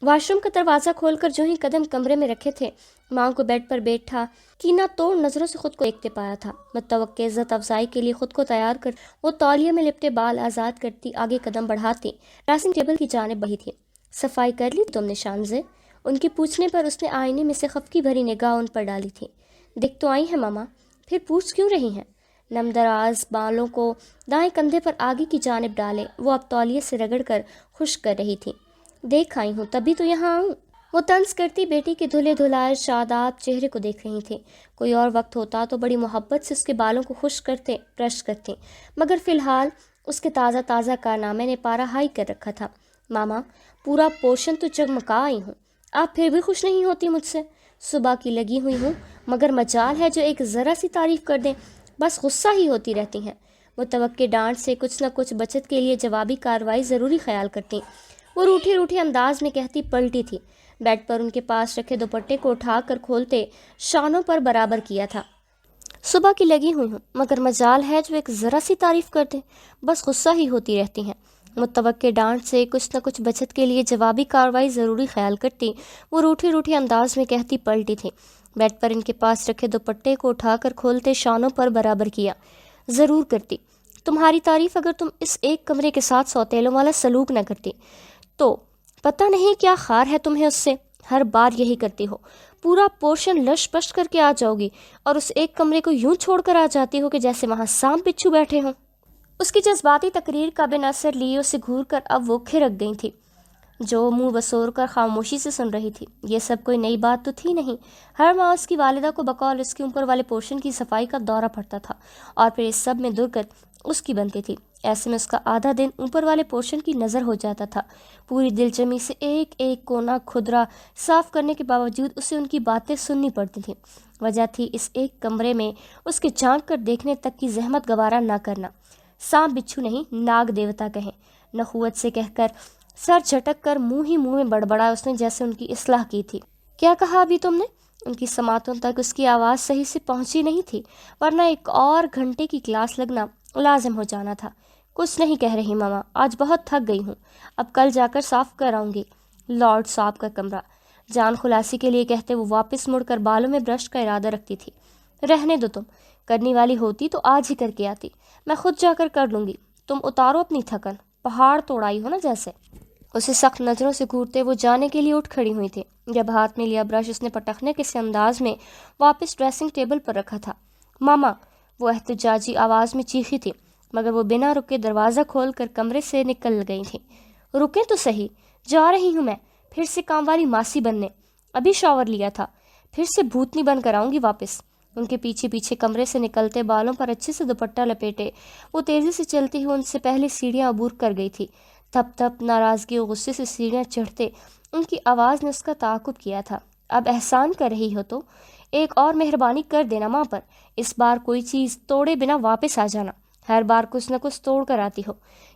Wash room کا دروازہ کھول کر جو ہی قدم کمرے میں رکھے تھے، ماں کو بیڈ پر بیٹھا کینہ توڑ نظروں سے خود کو دیکھتے پایا تھا۔ متوقع عزت افزائی کے لیے خود کو تیار کر وہ تولیے میں لپٹے بال آزاد کرتی آگے قدم بڑھاتی ڈریسنگ ٹیبل کی جانب بڑھی تھی۔ صفائی کر لی تم نے شانزے؟ ان کے پوچھنے پر اس نے آئینے میں سے خفگی بھری نگاہ ان پر ڈالی تھی۔ دیکھ تو آئی ہیں ماما، پھر پوچھ کیوں رہی ہیں؟ نم دراز بالوں کو دائیں کندھے پر آگے کی جانب ڈالے وہ اب تولیے سے رگڑ کر خشک کر رہی تھی۔ دیکھ آئی ہوں تبھی تو یہاں آؤں۔ وہ طنز کرتی بیٹی کے دھلے دھلائے شاداب چہرے کو دیکھ رہی تھی۔ کوئی اور وقت ہوتا تو بڑی محبت سے اس کے بالوں کو خشک کرتے، برش کرتے، مگر فی الحال اس کے تازہ تازہ کارنامے نے پارا ہائی کر رکھا تھا۔ ماما، پورا پورشن تو جگمگا آئی ہوں، آپ پھر بھی خوش نہیں ہوتی مجھ سے؟ صبح کی لگی ہوئی ہوں، مگر مجال ہے جو ایک ذرا سی تعریف کر دیں، بس غصہ ہی ہوتی رہتی ہیں۔ متوقع ڈانٹ سے کچھ نہ کچھ بچت کے لیے جوابی کارروائی ضروری خیال کرتی۔ وہ روٹھے روٹھے انداز میں کہتی پلٹی تھی۔ بیڈ پر ان کے پاس رکھے دوپٹے کو اٹھا کر کھولتے شانوں پر برابر کیا تھا۔ صبح کی لگی ہوئی ہوں، مگر مجال ہے جو ایک ذرا سی تعریف کر دیں، بس غصہ ہی ہوتی رہتی ہیں۔ متوقع ڈانٹ سے کچھ نہ کچھ بچت کے لیے جوابی کارروائی ضروری خیال کرتی وہ روٹھے روٹھے انداز میں کہتی پلٹی تھی۔ بیڈ پر ان کے پاس رکھے دوپٹے کو اٹھا کر کھولتے شانوں پر برابر کیا۔ ضرور کرتی، تمہاری تعریف اگر تم اس ایک کمرے کے ساتھ سوتیلوں والا سلوک نہ کرتی تو۔ پتہ نہیں کیا خار ہے تمہیں اس سے، ہر بار یہی کرتی ہو، پورا پورشن لش پش کر کے آ جاؤ گی اور اس ایک کمرے کو یوں چھوڑ کر آ جاتی ہو کہ جیسے وہاں سانپ بچھو بیٹھے ہوں۔ اس کی جذباتی تقریر کا بن اثر لیے اسے گھور کر اب وہ کھرک گئی تھی، جو منہ بسور کر خاموشی سے سن رہی تھی۔ یہ سب کوئی نئی بات تو تھی نہیں، ہر ماہ اس کی والدہ کو بقول اس کے اوپر والے پورشن کی صفائی کا دورہ پڑتا تھا اور پھر اس سب میں درگت اس کی بنتی تھی۔ ایسے میں اس کا آدھا دن اوپر والے پورشن کی نظر ہو جاتا تھا۔ پوری دل جمی سے ایک ایک کونا کھدرا صاف کرنے کے باوجود اسے ان کی باتیں سننی پڑتی تھیں۔ وجہ تھی اس ایک کمرے میں اس کے جھانک کر دیکھنے تک کی زحمت گوارا نہ کرنا۔ سانپ بچھو نہیں، ناگ دیوتا کہیں، نخوت سے کہہ کر سر جھٹک کر منہ ہی منہ میں بڑبڑا اس نے جیسے ان کی اصلاح کی تھی۔ کیا کہا ابھی تم نے؟ ان کی سماعتوں تک اس کی آواز صحیح سے پہنچی نہیں تھی، ورنہ ایک اور گھنٹے کی کلاس لگنا لازم ہو جانا تھا۔ کچھ نہیں کہہ رہی ماما، آج بہت تھک گئی ہوں، اب کل جا کر صاف کر آؤں گی۔ لارڈ صاحب کا کمرہ، جان خلاصی کے لیے کہتے وہ واپس مڑ کر بالوں میں برش کا ارادہ رکھتی تھی۔ رہنے دو، تم کرنے والی ہوتی تو آج ہی کر کے آتی، میں خود جا کر لوں گی، تم اتارو اپنی تھکن، پہاڑ توڑائی ہو نا جیسے۔ اسے سخت نظروں سے گھورتے وہ جانے کے لیے اٹھ کھڑی ہوئی تھی، جب ہاتھ میں لیا برش اس نے پٹخنے کے سے انداز میں واپس ڈریسنگ ٹیبل پر رکھا تھا۔ ماما، وہ احتجاجی آواز میں چیخی تھی، مگر وہ بنا رکے دروازہ کھول کر کمرے سے نکل گئی تھی۔ رکیں تو صحیح، جا رہی ہوں میں پھر سے کام والی ماسی بننے، ابھی شاور لیا تھا، پھر سے بھوتنی بن کر آؤں گی واپس۔ ان کے پیچھے پیچھے کمرے سے نکلتے بالوں پر اچھے سے دوپٹہ لپیٹے وہ تیزی سے چلتی ہوئی ان سے پہلے سیڑھیاں عبور کر گئی تھی۔ تھپ تھپ ناراضگی و غصے سے سیڑھیاں چڑھتے ان کی آواز نے اس کا تعاقب کیا تھا۔ اب احسان کر رہی ہو تو ایک اور مہربانی کر دینا ماں پر، اس بار کوئی چیز توڑے بنا واپس آ جانا، ہر بار کچھ نہ کچھ توڑ کر آتی ہو،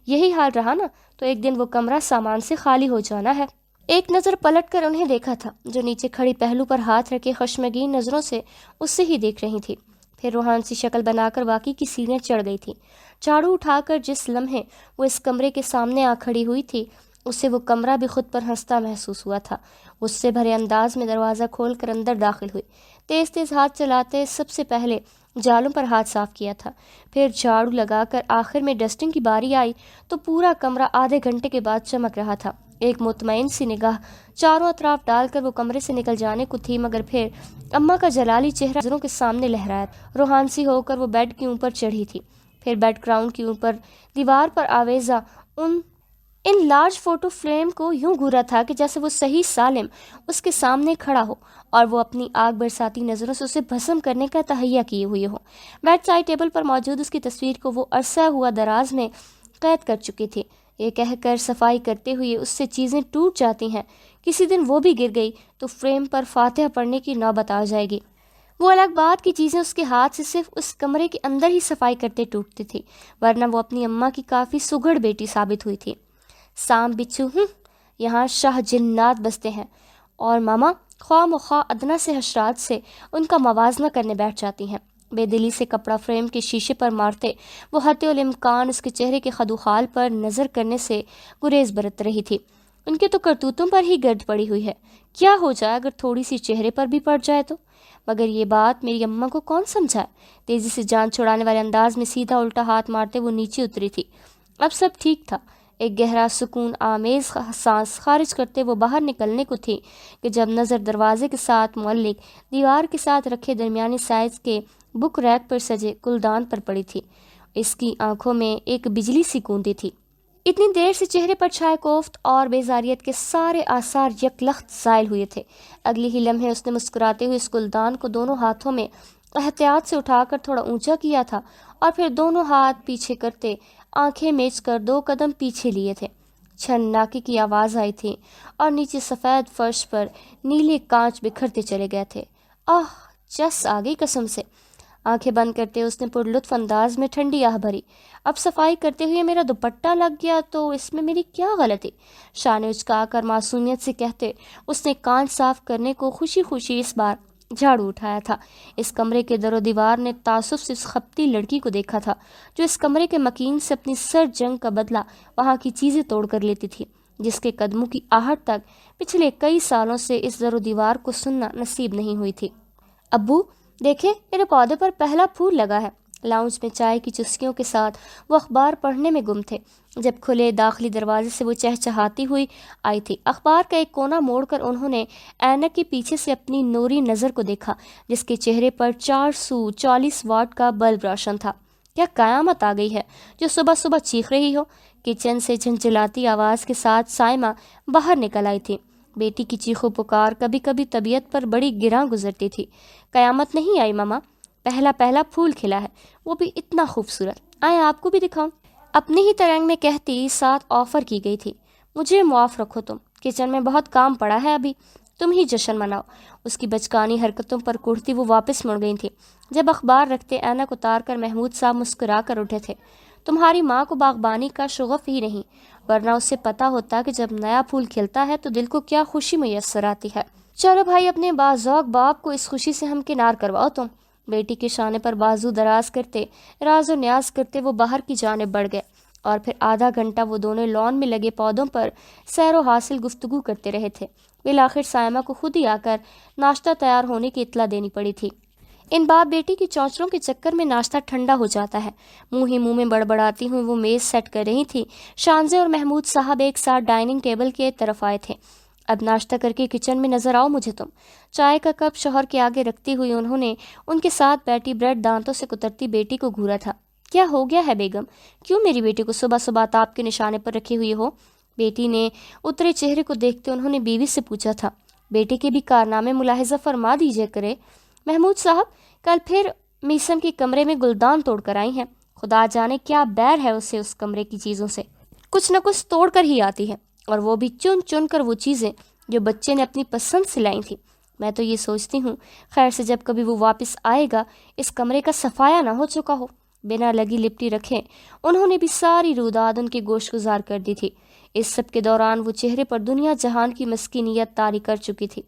یہی حال رہا نا تو ایک دن وہ کمرہ سامان سے خالی ہو جانا ہے۔ ایک نظر پلٹ کر انہیں دیکھا تھا، جو نیچے کھڑی پہلو پر ہاتھ رکھے خشمگین نظروں سے اس سے ہی دیکھ رہی تھی، پھر روحان سی شکل بنا کر واقعی کی سیڑھیاں چڑھ گئی تھی۔ جھاڑو اٹھا کر جس لمحے وہ اس کمرے کے سامنے آ کھڑی ہوئی تھی، اسے وہ کمرہ بھی خود پر ہنستا محسوس ہوا تھا۔ غصے بھرے انداز میں دروازہ کھول کر اندر داخل ہوئی، تیز تیز ہاتھ چلاتے سب سے پہلے جالوں پر ہاتھ صاف کیا تھا، پھر جھاڑو لگا کر آخر میں ڈسٹنگ کی باری آئی تو پورا کمرہ آدھے گھنٹے کے بعد چمک رہا تھا۔ ایک مطمئن سی نگاہ چاروں اطراف ڈال کر وہ کمرے سے نکل جانے کو تھی، مگر پھر اماں کا جلالی چہرہ نظروں کے سامنے لہرایا۔ روحان سی ہو کر وہ بیڈ کے اوپر چڑھی تھی، پھر بیڈ گراؤنڈ کے اوپر دیوار پر آویزہ ان لارج فوٹو فریم کو یوں گھورا تھا کہ جیسے وہ صحیح سالم اس کے سامنے کھڑا ہو اور وہ اپنی آگ برساتی نظروں سے اسے بھسم کرنے کا تہیہ کیے ہوئے ہو۔ بیڈ سائڈ ٹیبل پر موجود اس کی تصویر کو وہ عرصہ ہوا دراز میں قید کر چکی تھی۔ یہ کہہ کر صفائی کرتے ہوئے اس سے چیزیں ٹوٹ جاتی ہیں، کسی دن وہ بھی گر گئی تو فریم پر فاتحہ پڑھنے کی نوبت آ جائے گی۔ وہ الگ بات کی چیزیں اس کے ہاتھ سے صرف اس کمرے کے اندر ہی صفائی کرتے ٹوٹتی تھی، ورنہ وہ اپنی اماں کی کافی سگڑ بیٹی ثابت ہوئی تھی۔ سانپ بچھو یہاں شاہ جنات بستے ہیں، اور ماما خواہ مخواہ ادنا سے حشرات سے ان کا موازنہ کرنے بیٹھ جاتی ہیں۔ بے دلی سے کپڑا فریم کے شیشے پر مارتے وہ حتی الامکان اس کے چہرے کے خدوخال پر نظر کرنے سے گریز برت رہی تھی۔ ان کے تو کرتوتوں پر ہی گرد پڑی ہوئی ہے، کیا ہو جائے اگر تھوڑی سی چہرے پر بھی پڑ جائے تو؟ مگر یہ بات میری اماں کو کون سمجھائے؟ تیزی سے جان چھڑانے والے انداز میں سیدھا الٹا ہاتھ مارتے وہ نیچے اتری تھی۔ اب سب ٹھیک تھا۔ ایک گہرا سکون آمیز سانس خارج کرتے وہ باہر نکلنے کو تھی کہ جب نظر دروازے کے ساتھ معلق دیوار کے ساتھ رکھے درمیانی سائز کے بک ریک پر سجے گلدان پر پڑی تھی۔ اس کی آنکھوں میں ایک بجلی سی گوندی تھی۔ اتنی دیر سے چہرے پر چھائے کوفت اور بیزاریت کے سارے آثار یک لخت زائل ہوئے تھے۔ اگلی ہی لمحے اس نے مسکراتے ہوئے اس گلدان کو دونوں ہاتھوں میں احتیاط سے اٹھا کر تھوڑا اونچا کیا تھا اور پھر دونوں ہاتھ پیچھے کرتے آنکھیں میچ کر 2 قدم پیچھے لیے تھے۔ چھناکی کی آواز آئی تھی اور نیچے سفید فرش پر نیلے کانچ بکھرتے چلے گئے تھے۔ آہ، چس آ گئی قسم سے۔ آنکھیں بند کرتے اس نے پر لطف انداز میں ٹھنڈی آہ بھری۔ اب صفائی کرتے ہوئے میرا دوپٹہ لگ گیا تو اس میں میری کیا غلطی؟ شانے اچکا کر معصومیت سے کہتے اس نے کان صاف کرنے کو خوشی خوشی اس بار جھاڑو اٹھایا تھا۔ اس کمرے کے در و دیوار نے تعصب سے اس خپتی لڑکی کو دیکھا تھا جو اس کمرے کے مکین سے اپنی سر جنگ کا بدلہ وہاں کی چیزیں توڑ کر لیتی تھی، جس کے قدموں کی آہٹ تک پچھلے کئی سالوں سے اس در و دیوار کو سننا نصیب نہیں ہوئی تھی۔ ابو دیکھیں، میرے پودے پر پہلا پھول لگا ہے۔ لاؤنج میں چائے کی چسکیوں کے ساتھ وہ اخبار پڑھنے میں گم تھے جب کھلے داخلی دروازے سے وہ چہچہاتی ہوئی آئی تھی۔ اخبار کا ایک کونا موڑ کر انہوں نے اینک کے پیچھے سے اپنی نوری نظر کو دیکھا جس کے چہرے پر 440 واٹ کا بلب روشن تھا۔ کیا قیامت آ گئی ہے جو صبح صبح چیخ رہی ہو؟ کچن سے جھنجھلاتی آواز کے ساتھ سائمہ باہر نکل آئی تھی۔ بیٹی کی چیخو پکار کبھی کبھی طبیعت پر بڑی گراں گزرتی تھی۔ قیامت نہیں آئی ماما، پہلا پھول کھلا ہے، وہ بھی اتنا خوبصورت، آئے آپ کو بھی دکھاؤں۔ اپنی ہی ترنگ میں کہتی ساتھ آفر کی گئی تھی، مجھے معاف رکھو، تم کچن میں بہت کام پڑا ہے، ابھی تم ہی جشن مناؤ۔ اس کی بچکانی حرکتوں پر کڑتی وہ واپس مڑ گئی تھی۔ جب اخبار رکھتے اینک اتار کر محمود صاحب مسکرا کر اٹھے تھے۔ تمہاری ماں کو باغبانی کا شغف ہی نہیں، ورنہ اسے پتا ہوتا کہ جب نیا پھول کھلتا ہے تو دل کو کیا خوشی میسر آتی ہے۔ چلو بھائی، اپنے باذوق باپ کو اس خوشی سے ہمکنار کرواؤ تم۔ بیٹی کے شانے پر بازو دراز کرتے راز و نیاز کرتے وہ باہر کی جانب بڑھ گئے اور پھر آدھا گھنٹہ وہ دونوں لان میں لگے پودوں پر سیر و حاصل گفتگو کرتے رہے تھے۔ بالآخر سائمہ کو خود ہی آ کر ناشتہ تیار ہونے کی اطلاع دینی پڑی تھی۔ ان باپ بیٹی کی چونچلوں کے چکر میں ناشتہ ٹھنڈا ہو جاتا ہے۔ منہ ہی منہ میں بڑبڑاتی ہوئی وہ میز سیٹ کر رہی تھی۔ شانزے اور محمود صاحب ایک ساتھ ڈائننگ ٹیبل کے طرف آئے تھے۔ اب ناشتہ کر کے کچن میں نظر آؤ مجھے تم۔ چائے کا کپ شوہر کے آگے رکھتی ہوئی انہوں نے ان کے ساتھ بیٹھی بریڈ دانتوں سے کترتی بیٹی کو گھورا تھا۔ کیا ہو گیا ہے بیگم؟ کیوں میری بیٹی کو صبح صبح تاپ کے نشانے پر رکھی ہوئی ہو؟ بیٹی نے اترے چہرے کو دیکھتے انہوں نے بیوی سے پوچھا تھا۔ بیٹے کے بھی کارنامے ملاحظہ فرما دیجیے کرے۔ محمود صاحب کل پھر میسم کے کمرے میں گلدان توڑ کر آئی ہیں۔ خدا جانے کیا بیر ہے اسے اس کمرے کی چیزوں سے، کچھ نہ کچھ توڑ کر ہی آتی ہے، اور وہ بھی چن چن کر وہ چیزیں جو بچے نے اپنی پسند سے لائی تھیں۔ میں تو یہ سوچتی ہوں خیر سے جب کبھی وہ واپس آئے گا اس کمرے کا صفایا نہ ہو چکا ہو۔ بنا لگی لپٹی رکھے انہوں نے بھی ساری روداد ان کی گوش گزار کر دی تھی۔ اس سب کے دوران وہ چہرے پر دنیا جہان کی مسکینیت طاری کر چکی تھی۔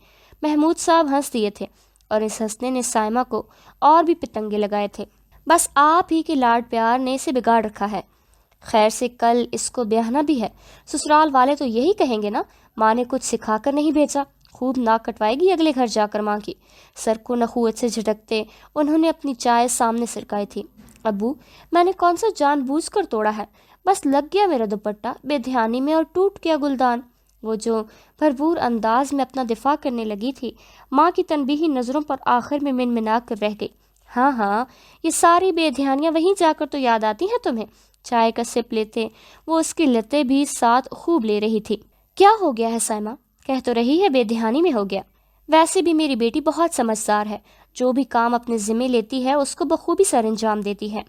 محمود صاحب ہنس دیے تھے اور اس ہنسنے نے سائمہ کو اور بھی پتنگے لگائے تھے۔ بس آپ ہی کے لاڈ پیار نے اسے بگاڑ رکھا ہے۔ خیر سے کل اس کو بیاہنا بھی ہے۔ سسرال والے تو یہی کہیں گے نا، ماں نے کچھ سکھا کر نہیں بھیجا۔ خوب ناک کٹوائے گی اگلے گھر جا کر ماں کی۔ سر کو نخوت سے جھٹکتے انہوں نے اپنی چائے سامنے سرکائی تھی۔ ابو میں نے کون سا جان بوجھ کر توڑا ہے، بس لگ گیا میرا دوپٹہ بے دھیانی میں اور ٹوٹ گیا گلدان۔ وہ جو بھرپور انداز میں اپنا دفاع کرنے لگی تھی، ماں کی تنبیہی نظروں پر آخر میں منمنا کر رہ گئی۔ ہاں ہاں، یہ ساری بے دھیانیاں وہیں جا کر تو یاد آتی ہیں تمہیں۔ چائے کا سپ لیتے وہ اس کی لتیں بھی ساتھ خوب لے رہی تھی۔ کیا ہو گیا ہے سائمہ؟ کہہ تو رہی ہے بے دھیانی میں ہو گیا۔ ویسے بھی میری بیٹی بہت سمجھدار ہے، جو بھی کام اپنے ذمہ لیتی ہے اس کو بخوبی سر انجام دیتی ہے۔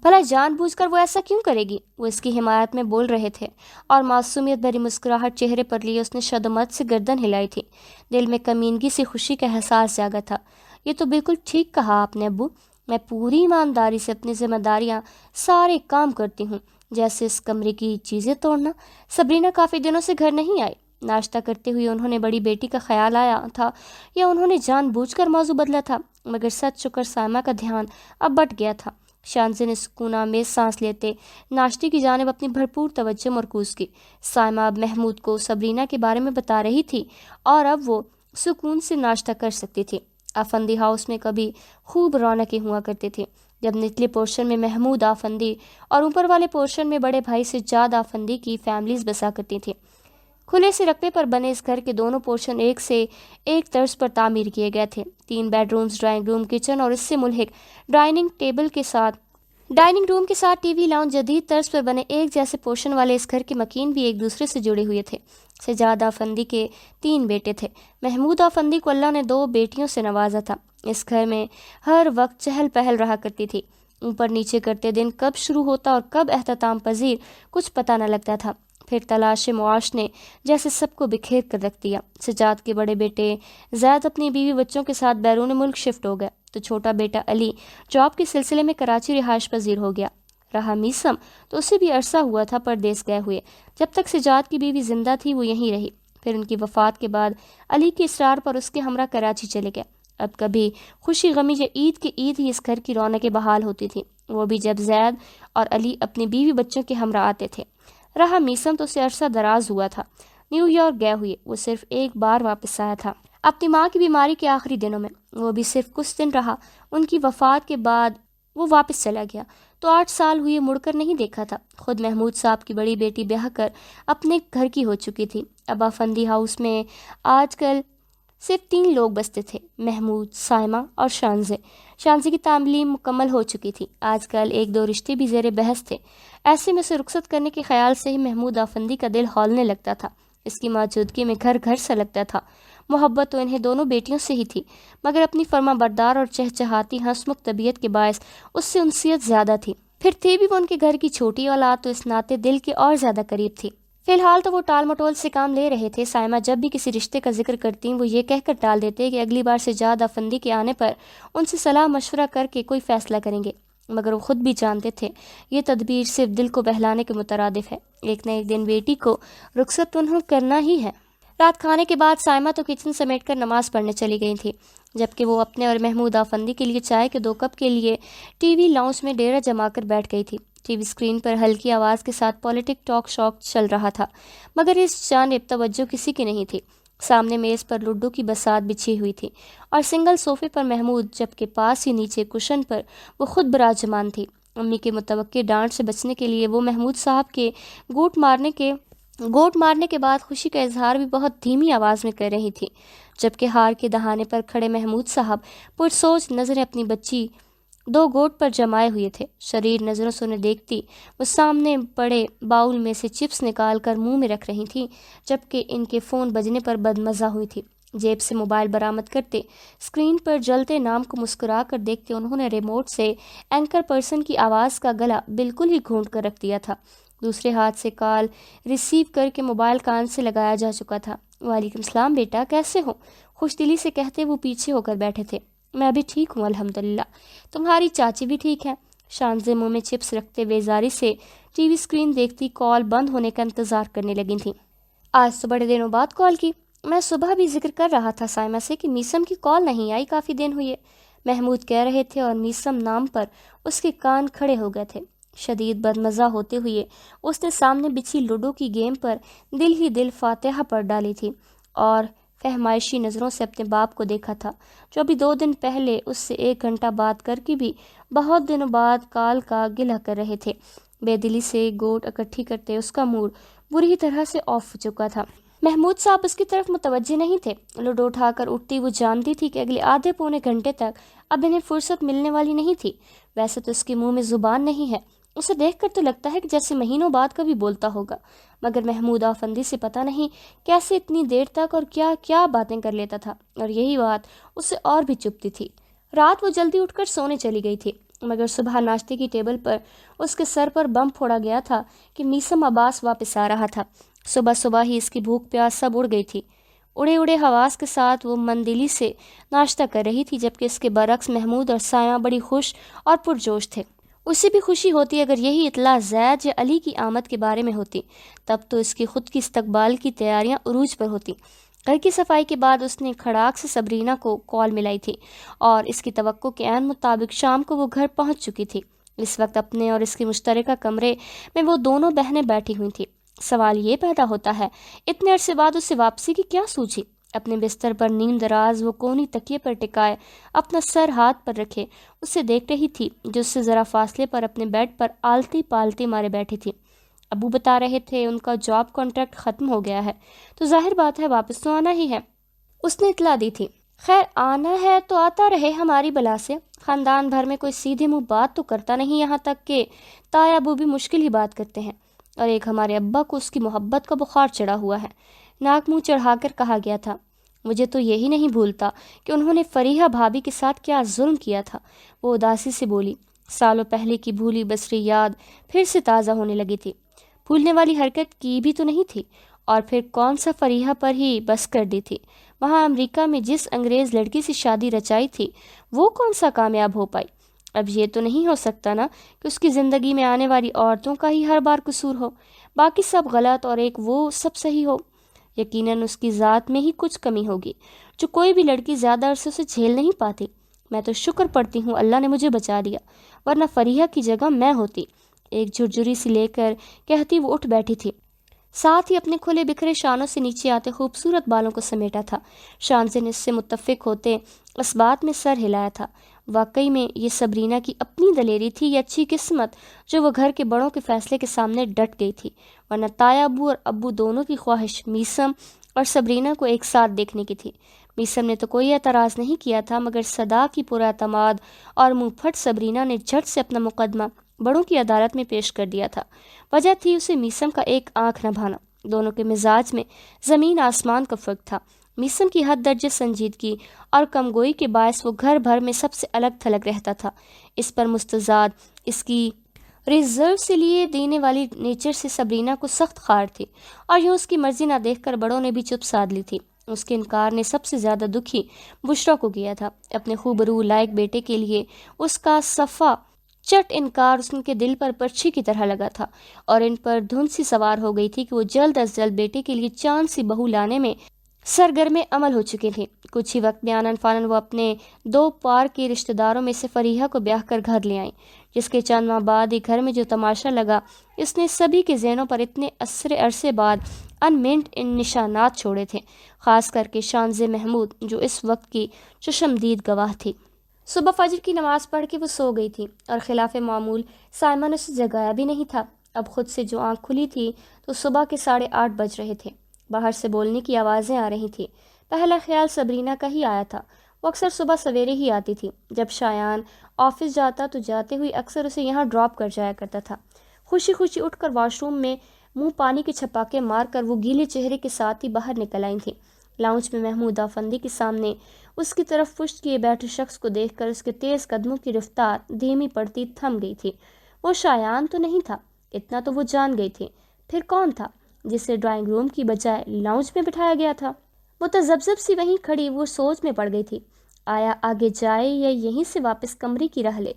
بھلا جان بوجھ کر وہ ایسا کیوں کرے گی؟ وہ اس کی حمایت میں بول رہے تھے اور معصومیت بھری مسکراہٹ چہرے پر لیے اس نے شدمت سے گردن ہلائی تھی۔ دل میں کمینگی سے خوشی کا احساس جاگا تھا۔ یہ تو بالکل ٹھیک کہا آپ نے ابو، میں پوری ایمانداری سے اپنی ذمہ داریاں سارے کام کرتی ہوں، جیسے اس کمرے کی چیزیں توڑنا۔ سبرینہ کافی دنوں سے گھر نہیں آئی۔ ناشتہ کرتے ہوئے انہوں نے بڑی بیٹی کا خیال آیا تھا یا انہوں نے جان بوجھ کر موضوع بدلا تھا، مگر سچ چکر سائمہ کا دھیان اب بٹ گیا تھا۔ شانزے نے سکون آمیز سانس لیتے ناشتے کی جانب اپنی بھرپور توجہ مرکوز کی۔ سائمہ اب محمود کو سبرینا کے بارے میں بتا رہی تھی اور اب وہ سکون سے ناشتہ کر سکتی تھی۔ آفندی ہاؤس میں کبھی خوب رونقیں ہوا کرتی تھی، جب نچلے پورشن میں محمود آفندی اور اوپر والے پورشن میں بڑے بھائی سجاد آفندی کی فیملیز بسا کرتی تھیں۔ کھلے سے رقبے پر بنے اس گھر کے دونوں پورشن ایک سے ایک طرز پر تعمیر کیے گئے تھے۔ 3 bedrooms, drawing room, kitchen اور اس سے ملحق ڈائننگ روم کے ساتھ ٹی وی لاؤنج جدید طرز پر بنے ایک جیسے پورشن والے اس گھر کے مکین بھی ایک دوسرے سے جڑے ہوئے تھے۔ سجاد آفندی کے 3 بیٹے تھے۔ محمود آفندی کو اللہ نے 2 بیٹیوں سے نوازا تھا۔ اس گھر میں ہر وقت چہل پہل رہا کرتی تھی۔ اوپر نیچے کرتے دن کب شروع ہوتا اور کب اختتام پذیر کچھ پتہ نہ لگتا تھا۔ پھر تلاش معاش نے جیسے سب کو بکھیر کر رکھ دیا۔ سجاد کے بڑے بیٹے زید اپنی بیوی بچوں کے ساتھ بیرون ملک شفٹ ہو گئے، تو چھوٹا بیٹا علی جاب کے سلسلے میں کراچی رہائش پذیر ہو گیا۔ رہا میسم تو اسے بھی عرصہ ہوا تھا پردیس گئے ہوئے۔ جب تک سجاد کی بیوی زندہ تھی وہ یہیں رہی، پھر ان کی وفات کے بعد علی کے اصرار پر اس کے ہمراہ کراچی چلے گئے۔ اب کبھی خوشی غمی یا عید کی عید ہی اس گھر کی رونقیں بحال ہوتی تھی، وہ بھی جب زید اور علی اپنی بیوی بچوں کے ہمراہ آتے تھے۔ رہا میسم تو اسے عرصہ دراز ہوا تھا، نیو یارک گئے ہوئے، وہ صرف ایک بار واپس آیا تھا اپنی ماں کی بیماری کے آخری دنوں میں، وہ بھی صرف کچھ دن رہا۔ ان کی وفات کے بعد وہ واپس چلا گیا تو 8 سال ہوئے مڑ کر نہیں دیکھا تھا۔ خود محمود صاحب کی بڑی بیٹی بیاہ کر اپنے گھر کی ہو چکی تھی۔ اب آفندی ہاؤس میں آج کل صرف 3 لوگ بستے تھے، محمود، سائمہ اور شانزے کی تعلیم مکمل ہو چکی تھی۔ آج کل 1-2 رشتے بھی زیر بحث تھے۔ ایسے میں اسے رخصت کرنے کے خیال سے ہی محمود آفندی کا دل ہولنے لگتا تھا۔ اس کی موجودگی میں گھر گھر سا لگتا تھا۔ محبت تو انہیں دونوں بیٹیوں سے ہی تھی، مگر اپنی فرما بردار اور چہچہاتی ہنسمکھ طبیعت کے باعث اس سے انسیت زیادہ تھی۔ پھر تھی بھی وہ ان کے گھر کی چھوٹی اولاد، تو اس ناطے دل کے اور زیادہ قریب تھی۔ فی الحال تو وہ ٹال مٹول سے کام لے رہے تھے۔ سائمہ جب بھی کسی رشتے کا ذکر کرتی وہ یہ کہہ کر ٹال دیتے کہ اگلی بار سجاد آفندی کے آنے پر ان سے صلاح مشورہ کر کے کوئی فیصلہ کریں گے، مگر وہ خود بھی جانتے تھے یہ تدبیر صرف دل کو بہلانے کے مترادف ہے۔ ایک نہ ایک دن بیٹی کو رخصت انہوں کرنا ہی ہے۔ رات کھانے کے بعد سائمہ تو کچن سمیٹ کر نماز پڑھنے چلی گئی تھی، جبکہ وہ اپنے اور محمود آفندی کے لیے چائے کے 2 کپ کے لیے ٹی وی لاؤنج میں ڈیرا جما کر بیٹھ گئی تھی۔ ٹی وی اسکرین پر ہلکی آواز کے ساتھ پولیٹک ٹاک شاک چل رہا تھا، مگر اس جانب توجہ کسی کی نہیں تھی۔ سامنے میز پر لڈو کی بساط بچھی ہوئی تھی اور سنگل صوفے پر محمود، جبکہ پاس ہی نیچے کشن پر وہ خود براجمان تھی۔ امی کے متوقع ڈانٹ سے بچنے کے لیے وہ محمود صاحب کے گوٹ مارنے کے بعد خوشی کا اظہار بھی بہت دھیمی آواز میں کر رہی تھی، جبکہ ہار کے دہانے پر کھڑے محمود صاحب پرسوچ نظریں اپنی بچی 2 گوٹ پر جمائے ہوئے تھے۔ شریر نظروں سے انہیں دیکھتی وہ سامنے پڑے باؤل میں سے چپس نکال کر منہ میں رکھ رہی تھیں، جبکہ ان کے فون بجنے پر بدمزہ ہوئی تھی۔ جیب سے موبائل برآمد کرتے اسکرین پر جلتے نام کو مسکرا کر دیکھتے انہوں نے ریموٹ سے اینکر پرسن کی آواز کا گلا بالکل ہی گھونٹ کر رکھ دیا تھا۔ دوسرے ہاتھ سے کال ریسیو کر کے موبائل کان سے لگایا جا چکا تھا۔ وعلیکم السلام بیٹا، کیسے ہو؟ خوش دلی سے کہتے وہ پیچھے ہو کر بیٹھے تھے۔ میں بھی ٹھیک ہوں الحمدللہ، تمہاری چاچی بھی ٹھیک ہے؟ شانزے منہ میں چپس رکھتے بیزاری سے ٹی وی اسکرین دیکھتی کال بند ہونے کا انتظار کرنے لگی تھیں۔ آج تو بڑے دنوں بعد کال کی۔ میں صبح بھی ذکر کر رہا تھا سائمہ سے کہ میسم کی کال نہیں آئی، کافی دن ہوئے، محمود کہہ رہے تھے، اور میسم نام پر اس کے کان کھڑے ہو گئے تھے۔ شدید بدمزہ ہوتے ہوئے اس نے سامنے بچھی لوڈو کی گیم پر دل ہی دل فاتحہ پڑھ ڈالی تھی اور فہمائشی نظروں سے اپنے باپ کو دیکھا تھا، جو ابھی 2 دن پہلے اس سے 1 گھنٹہ بات کر کے بھی بہت دنوں بعد کال کا گلہ کر رہے تھے۔ بے دلی سے گوٹ اکٹھی کرتے اس کا موڈ بری طرح سے آف ہو چکا تھا۔ محمود صاحب اس کی طرف متوجہ نہیں تھے۔ لوڈو اٹھا کر اٹھتی وہ جانتی تھی کہ اگلے آدھے پونے گھنٹے تک اب انہیں فرصت ملنے والی نہیں تھی۔ ویسے تو اس کے منہ میں زبان نہیں ہے، اسے دیکھ کر تو لگتا ہے کہ جیسے مہینوں بعد کبھی بولتا ہوگا، مگر محمود آفندی سے پتہ نہیں کیسے اتنی دیر تک اور کیا کیا باتیں کر لیتا تھا، اور یہی بات اسے اور بھی چبھتی تھی۔ رات وہ جلدی اٹھ کر سونے چلی گئی تھی، مگر صبح ناشتے کی ٹیبل پر اس کے سر پر بم پھوڑا گیا تھا کہ میسم عباس واپس آ رہا تھا۔ صبح صبح ہی اس کی بھوک پیاس سب اڑ گئی تھی۔ اڑے حواس کے ساتھ وہ مندلی سے ناشتہ کر رہی تھی، جبکہ اس کے برعکس محمود اور سائمہ بڑی خوش اور پرجوش تھے۔ اسے بھی خوشی ہوتی اگر یہی اطلاع زید یا علی کی آمد کے بارے میں ہوتی، تب تو اس کی خود کی استقبال کی تیاریاں عروج پر ہوتی۔ گھر کی صفائی کے بعد اس نے کھڑاک سے سبرینا کو کال ملائی تھی اور اس کی توقع کے عین مطابق شام کو وہ گھر پہنچ چکی تھی۔ اس وقت اپنے اور اس کے مشترکہ کمرے میں وہ دونوں بہنیں بیٹھی ہوئی تھیں۔ سوال یہ پیدا ہوتا ہے، اتنے عرصے بعد اسے واپسی کی کیا سوچی؟ اپنے بستر پر نیم دراز وہ کونی تکیے پر ٹکائے اپنا سر ہاتھ پر رکھے اسے دیکھ رہی تھی، جو اس سے ذرا فاصلے پر اپنے بیڈ پر آلتی پالتی مارے بیٹھی تھی۔ ابو بتا رہے تھے ان کا جاب کانٹریکٹ ختم ہو گیا ہے، تو ظاہر بات ہے واپس تو آنا ہی ہے۔ اس نے اطلاع دی تھی۔ خیر آنا ہے تو آتا رہے ہماری بلا سے، خاندان بھر میں کوئی سیدھے منہ بات تو کرتا نہیں، یہاں تک کہ تایا ابو بھی مشکل ہی بات کرتے ہیں، اور ایک ہمارے ابا کو اس کی محبت کا بخار چڑھا ہوا ہے۔ ناک منہ چڑھا کر کہا گیا تھا۔ مجھے تو یہی نہیں بھولتا کہ انہوں نے فریحہ بھابھی کے ساتھ کیا ظلم کیا تھا۔ وہ اداسی سے بولی۔ سالوں پہلے کی بھولی بسری یاد پھر سے تازہ ہونے لگی تھی۔ بھولنے والی حرکت کی بھی تو نہیں تھی، اور پھر کون سا فریحہ پر ہی بس کر دی تھی۔ وہاں امریکہ میں جس انگریز لڑکی سے شادی رچائی تھی وہ کون سا کامیاب ہو پائی؟ اب یہ تو نہیں ہو سکتا نا کہ اس کی زندگی میں آنے والی عورتوں کا ہی ہر بار قصور ہو، باقی سب غلط اور ایک وہ سب صحیح ہو۔ یقیناً اس کی ذات میں ہی کچھ کمی ہوگی جو کوئی بھی لڑکی زیادہ عرصے سے جھیل نہیں پاتی۔ میں تو شکر پڑتی ہوں اللہ نے مجھے بچا لیا، ورنہ فریحہ کی جگہ میں ہوتی۔ ایک جھرجھری سی لے کر کہتی وہ اٹھ بیٹھی تھی، ساتھ ہی اپنے کھلے بکھرے شانوں سے نیچے آتے خوبصورت بالوں کو سمیٹا تھا۔ شانزے نے اس سے متفق ہوتے اس بات میں سر ہلایا تھا۔ واقعی میں یہ سبرینا کی اپنی دلیری تھی یا اچھی قسمت جو وہ گھر کے بڑوں کے فیصلے کے سامنے ڈٹ گئی تھی، ورنہ تایا ابو اور ابو دونوں کی خواہش میسم اور سبرینا کو ایک ساتھ دیکھنے کی تھی۔ میسم نے تو کوئی اعتراض نہیں کیا تھا، مگر صدا کی پراعتماد اور منہ پھٹ سبرینا نے جھٹ سے اپنا مقدمہ بڑوں کی عدالت میں پیش کر دیا تھا۔ وجہ تھی اسے میسم کا ایک آنکھ نہ بھانا۔ دونوں کے مزاج میں زمین آسمان کا فرق تھا۔ میسم کی حد درجے سنجیدگی اور کمگوئی کے باعث وہ گھر بھر میں سب سے الگ تھلگ رہتا تھا۔ اس پر مستزاد اس کی ریزرو سے لیے دینے والی نیچر سے سبرینا کو سخت خار تھی، اور یوں اس کی مرضی نہ دیکھ کر بڑوں نے بھی چپ سادھ لی تھی۔ اس کے انکار نے سب سے زیادہ دکھی بشرا کو کیا تھا۔ اپنے خوبرو لائق بیٹے کے لیے اس کا صفا چٹ انکار ان کے دل پر پرچھی کی طرح لگا تھا، اور ان پر دھند سی سوار ہو گئی تھی کہ وہ جلد از جلد بیٹے کے لیے چاند سی بہو لانے میں سرگرم عمل ہو چکے تھے۔ کچھ ہی وقت میں آنن فانن وہ اپنے دو پار کے رشتہ داروں میں سے فریحہ کو بیاہ کر گھر لے آئیں، جس کے چند ماہ بعد ہی گھر میں جو تماشا لگا اس نے سبھی کے ذہنوں پر اتنے عرصے بعد انمنٹ ان نشانات چھوڑے تھے، خاص کر کے شانزے محمود جو اس وقت کی چشمدید گواہ تھی۔ صبح فجر کی نماز پڑھ کے وہ سو گئی تھی، اور خلاف معمول سائمہ نے اسے جگایا بھی نہیں تھا۔ اب خود سے جو آنکھ کھلی تھی تو صبح کے 8:30 بج رہے تھے۔ باہر سے بولنے کی آوازیں آ رہی تھیں۔ پہلا خیال سبرینا کا ہی آیا تھا۔ وہ اکثر صبح سویرے ہی آتی تھی۔ جب شایان آفس جاتا تو جاتے ہوئے اکثر اسے یہاں ڈراپ کر جایا کرتا تھا۔ خوشی خوشی اٹھ کر واش روم میں منہ پانی کے چھپاکے مار کر وہ گیلے چہرے کے ساتھ ہی باہر نکل آئی تھی۔ لاؤنج میں محمود آفندی کے سامنے اس کی طرف پشت کیے بیٹھے شخص کو دیکھ کر اس کے تیز قدموں کی رفتار دھیمی پڑتی تھم گئی تھی۔ وہ شایان تو نہیں تھا، اتنا تو وہ جان گئی تھی۔ پھر کون تھا جسے ڈرائنگ روم کی بجائے لاؤنج میں بٹھایا گیا تھا؟ متذبذب سی وہیں کھڑی وہ سوچ میں پڑ گئی تھی، آیا آگے جائے یا یہیں سے واپس کمرے کی راہ لے،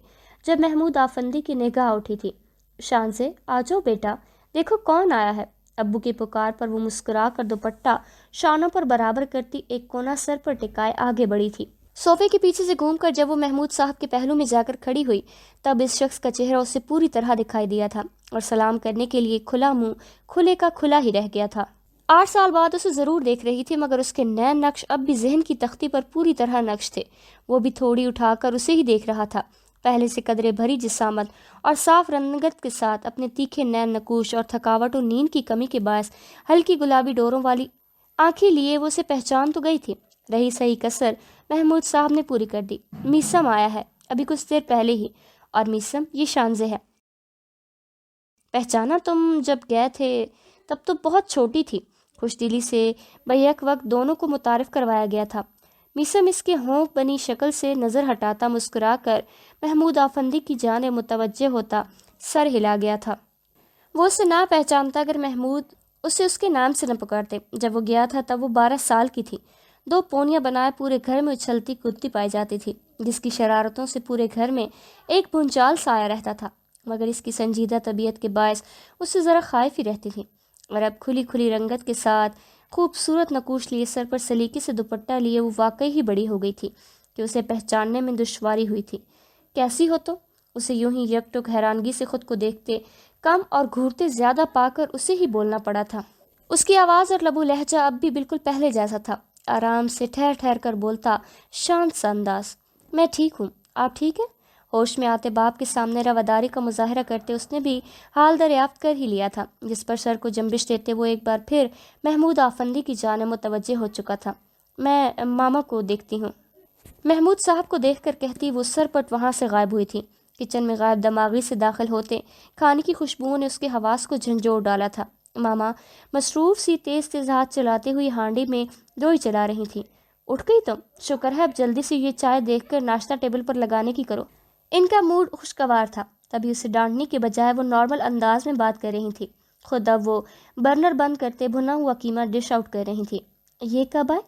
جب محمود آفندی کی نگاہ اٹھی تھی۔ شانزے آ جاؤ بیٹا، دیکھو کون آیا ہے۔ ابو کی پکار پر وہ مسکرا کر دوپٹہ شانوں پر برابر کرتی ایک کونا سر پر ٹکائے آگے بڑھی تھی۔ صوفے کے پیچھے سے گھوم کر جب وہ محمود صاحب کے پہلو میں جا کر کھڑی ہوئی تب اس شخص کا چہرہ اسے پوری طرح دکھائی دیا تھا، اور سلام کرنے کے لیے کھلا منہ کھلے کا کھلا ہی رہ گیا تھا۔ 8 سال بعد اسے ضرور دیکھ رہی تھی، مگر اس کے نئے نقش اب بھی ذہن کی تختی پر پوری طرح نقش تھے۔ وہ بھی تھوڑی اٹھا کر اسے ہی دیکھ رہا تھا، پہلے سے قدرے بھری جسامت اور صاف رنگت کے ساتھ اپنے تیکھے نین نکوش اور تھکاوٹ و نیند کی کمی کے باعث ہلکی گلابی ڈوروں والی آنکھیں لیے وہ اسے پہچان تو گئی تھی۔ رہی صحیح کسر محمود صاحب نے پوری کر دی۔ میسم آیا ہے ابھی کچھ دیر پہلے ہی، اور میسم یہ شانزے ہے۔ پہچانا تم جب گئے تھے تب تو بہت چھوٹی تھی۔ خوش دلی سے بیک وقت دونوں کو متعارف کروایا گیا تھا۔ میسم اس کے ہونک بنی شکل سے نظر ہٹاتا مسکرا کر محمود آفندی کی جانب متوجہ ہوتا سر ہلا گیا تھا۔ وہ اسے نہ پہچانتا اگر محمود اسے اس کے نام سے نہ پکارتے۔ جب وہ گیا تھا تب وہ 12 سال کی تھی۔ 2 پونیاں بنائے پورے گھر میں اچھلتی کودتی پائی جاتی تھی، جس کی شرارتوں سے پورے گھر میں ایک بھونچال سا آیا رہتا تھا، مگر اس کی سنجیدہ طبیعت کے باعث اس سے ذرا خائف ہی رہتی تھی۔ اور اب کھلی کھلی رنگت کے ساتھ خوبصورت نقوش لیے سر پر سلیقے سے دوپٹہ لیے وہ واقعی ہی بڑی ہو گئی تھی کہ اسے پہچاننے میں دشواری ہوئی تھی۔ کیسی ہو تو؟ اسے یوں ہی یک ٹک حیرانگی سے خود کو دیکھتے کم اور گھورتے زیادہ پا کر اسے ہی بولنا پڑا تھا۔ اس کی آواز اور لب و لہجہ اب بھی بالکل پہلے جیسا تھا، آرام سے ٹھہر ٹھہر کر بولتا، شانت سا انداز۔ میں ٹھیک ہوں، آپ ٹھیک ہیں؟ ہوش میں آتے باپ کے سامنے رواداری کا مظاہرہ کرتے اس نے بھی حال دریافت کر ہی لیا تھا، جس پر سر کو جنبش دیتے وہ ایک بار پھر محمود آفندی کی جانب متوجہ ہو چکا تھا۔ میں ماما کو دیکھتی ہوں، محمود صاحب کو دیکھ کر کہتی وہ سر پٹ وہاں سے غائب ہوئی تھی۔ کچن میں غائب دماغی سے داخل ہوتے کھانے کی خوشبوؤں نے اس کے حواس کو جھنجھوڑ ڈالا تھا۔ ماما مصروف سی تیز تیز ہاتھ چلاتے ہوئی ہانڈی میں دوئی چلا رہی تھی۔ اٹھ گئی تم؟ شکر ہے، اب جلدی سے یہ چائے دیکھ کر ناشتہ ٹیبل پر لگانے کی کرو۔ ان کا موڈ خوشگوار تھا، تبھی اسے ڈانٹنے کے بجائے وہ نارمل انداز میں بات کر رہی تھی۔ خود اب وہ برنر بند کرتے بھنا ہوا قیمہ ڈش آؤٹ کر رہی تھی۔ یہ کب آئے؟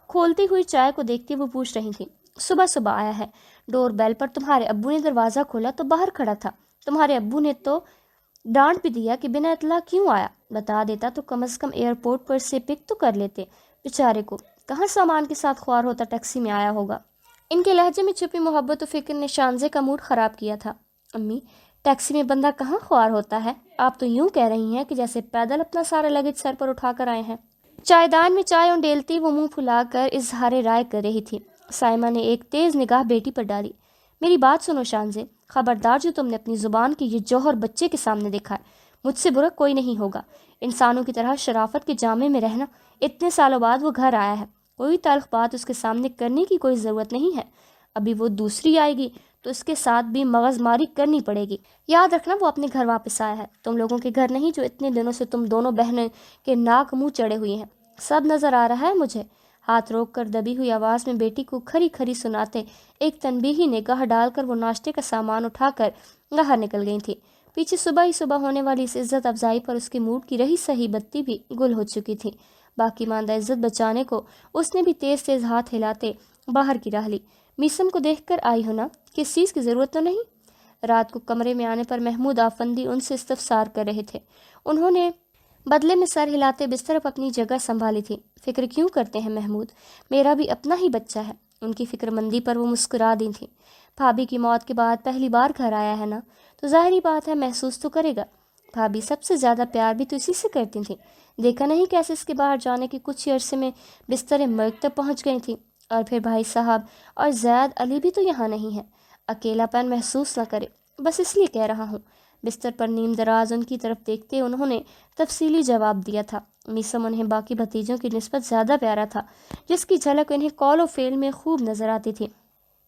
کھولتی ہوئی چائے کو دیکھتے وہ پوچھ رہی تھی۔ صبح صبح آیا ہے، ڈور بیل پر تمہارے ابو نے دروازہ کھولا تو باہر کھڑا تھا۔ تمہارے ابو نے تو ڈانٹ بھی دیا کہ بنا اطلاع کیوں آیا، بتا دیتا تو کم از کم ایئرپورٹ پر سے پک تو کر لیتے۔ بیچارے کو کہاں سامان کے ساتھ خوار ہوتا ٹیکسی میں آیا ہوگا۔ ان کے لہجے میں چھپی محبت و فکر نے شانزے کا موڈ خراب کیا تھا۔ امی، ٹیکسی میں بندہ کہاں خوار ہوتا ہے؟ آپ تو یوں کہہ رہی ہیں کہ جیسے پیدل اپنا سارا لگیج سر پر اٹھا کر آئے ہیں۔ چائے دان میں چائے انڈیلتی وہ منہ پھلا کر اظہار رائے کر رہی تھی۔ سائمہ نے ایک تیز نگاہ بیٹی پر ڈالی۔ میری بات سنو شانزے، خبردار جو تم نے اپنی زبان کی یہ جوہر بچے کے سامنے دیکھا ہے، مجھ سے برا کوئی نہیں ہوگا۔ انسانوں کی طرح شرافت کے جامے میں رہنا، اتنے سالوں بعد وہ گھر آیا ہے، کوئی تلخ بات اس کے سامنے کرنے کی کوئی ضرورت نہیں ہے۔ ابھی وہ دوسری آئے گی تو اس کے ساتھ بھی مغز ماری کرنی پڑے گی۔ یاد رکھنا وہ اپنے گھر واپس آیا ہے، تم لوگوں کے گھر نہیں جو اتنے دنوں سے تم دونوں بہنیں کے ناک منہ چڑھے ہوئے ہیں۔ سب نظر آ رہا ہے مجھے۔ ہاتھ روک کر دبی ہوئی آواز میں بیٹی کو کھری کھری سناتے ایک تنبیہی نگاہ ڈال کر وہ ناشتے کا سامان اٹھا کر باہر نکل گئی تھی۔ پیچھے صبح ہی صبح ہونے والی اس عزت افزائی پر اس کے موڈ کی رہی سہی بتی بھی گل ہو چکی تھی۔ باقی ماندہ عزت بچانے کو اس نے بھی تیز تیز ہاتھ ہلاتے باہر کی راہ لی۔ میسم کو دیکھ کر آئی ہو نا، کس چیز کی ضرورت تو نہیں؟ رات کو کمرے میں آنے پر محمود آفندی ان سے استفسار کر رہے تھے۔ انہوں نے بدلے میں سر ہلاتے بستر پر اپنی جگہ سنبھالی تھی۔ فکر کیوں کرتے ہیں محمود، میرا بھی اپنا ہی بچہ ہے۔ ان کی فکر مندی پر وہ مسکرا دی تھی۔ بھابھی کی موت کے بعد پہلی بار گھر آیا ہے نا، تو ظاہری بات ہے محسوس تو کرے گا۔ بھابھی سب سے زیادہ پیار بھی تو اسی سے کرتی تھیں، دیکھا نہیں کیسے اس کے باہر جانے کے کچھ ہی عرصے میں بستر مرگ تک پہنچ گئی تھی۔ اور پھر بھائی صاحب اور زید علی بھی تو یہاں نہیں ہے، اکیلا پن محسوس نہ کرے، بس اس لیے کہہ رہا ہوں۔ بستر پر نیم دراز ان کی طرف دیکھتے انہوں نے تفصیلی جواب دیا تھا۔ میسم انہیں باقی بھتیجوں کی نسبت زیادہ پیارا تھا، جس کی جھلک انہیں قول و فعل میں خوب نظر آتی تھی۔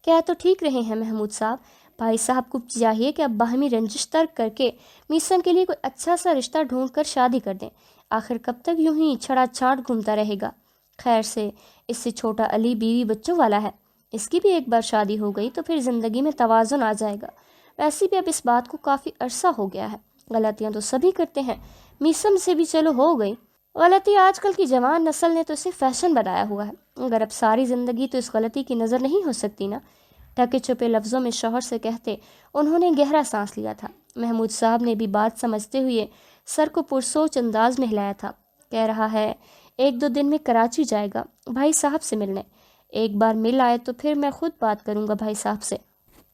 کہہ تو ٹھیک رہے ہیں محمود صاحب، بھائی صاحب کو چاہیے کہ اب باہمی رنجش ترک کر کے میسم کے لیے کوئی اچھا سا رشتہ ڈھونڈ کر شادی کر دیں۔ آخر کب تک یوں ہی چھڑا چھاٹ گھومتا رہے گا؟ خیر سے اس سے چھوٹا علی بیوی بچوں والا ہے، اس کی بھی ایک بار شادی ہو گئی تو پھر زندگی میں توازن آ جائے گا۔ ویسے بھی اب اس بات کو کافی عرصہ ہو گیا ہے، غلطیاں تو سبھی کرتے ہیں، میسم سے بھی چلو ہو گئی۔ غلطی آج کل کی جوان نسل نے تو اسے فیشن بنایا ہوا ہے، اگر اب ساری زندگی تو اس غلطی کی نظر نہیں ہو سکتی نا۔ ڈھکے چھپے لفظوں میں شوہر سے کہتے انہوں نے گہرا سانس لیا تھا۔ محمود صاحب نے بھی بات سمجھتے ہوئے سر کو پرسوچ انداز میں ہلایا تھا۔ کہہ رہا ہے 1-2 دن میں کراچی جائے گا بھائی صاحب سے ملنے، ایک بار مل آئے تو پھر میں خود بات کروں گا بھائی صاحب سے۔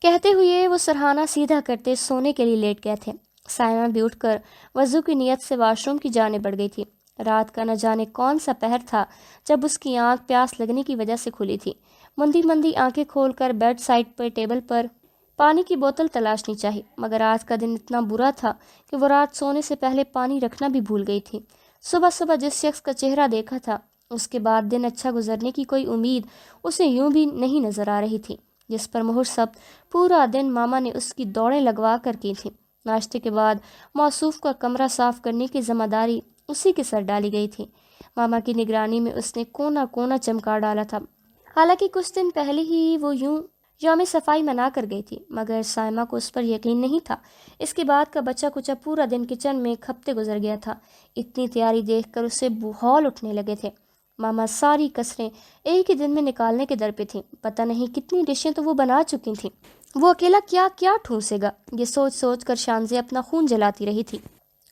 کہتے ہوئے وہ سرہانہ سیدھا کرتے سونے کے لیے لیٹ گئے تھے۔ سائمہ بھی اٹھ کر وضو کی نیت سے واش روم کی جانب بڑھ گئی تھی۔ رات کا نہ جانے کون سا پہر تھا جب اس کی آنکھ پیاس لگنے کی وجہ سے کھلی تھی۔ مندی مندی آنکھیں کھول کر بیڈ سائڈ پر ٹیبل پر پانی کی بوتل تلاشنی چاہی، مگر آج کا دن اتنا برا تھا کہ وہ رات سونے سے پہلے پانی رکھنا بھی بھول گئی تھی۔ صبح صبح جس شخص کا چہرہ دیکھا تھا، اس کے بعد دن اچھا گزرنے کی کوئی امید اسے یوں بھی نہیں نظر آ رہی تھی، جس پر مہر ثبت پورا دن ماما نے اس کی دوڑیں لگوا کر کی تھیں۔ ناشتے کے بعد موصوف کا کمرہ صاف کرنے کی ذمہ داری اسی کے سر ڈالی گئی تھی۔ ماما کی نگرانی میں اس نے کونا کونا چمکا ڈالا تھا۔ حالانکہ کچھ دن پہلے ہی وہ یوم صفائی منا کر گئی تھی، مگر سائمہ کو اس پر یقین نہیں تھا۔ اس کے بعد کا بچا کچا پورا دن کچن میں کھپتے گزر گیا تھا۔ اتنی تیاری دیکھ کر اسے ہول اٹھنے لگے تھے۔ ماما ساری کسریں ایک ہی دن میں نکالنے کے در پہ تھیں، پتہ نہیں کتنی ڈشیں تو وہ بنا چکی تھیں، وہ اکیلا کیا کیا ٹھونسے گا، یہ سوچ سوچ کر شانزے اپنا خون جلاتی رہی تھی۔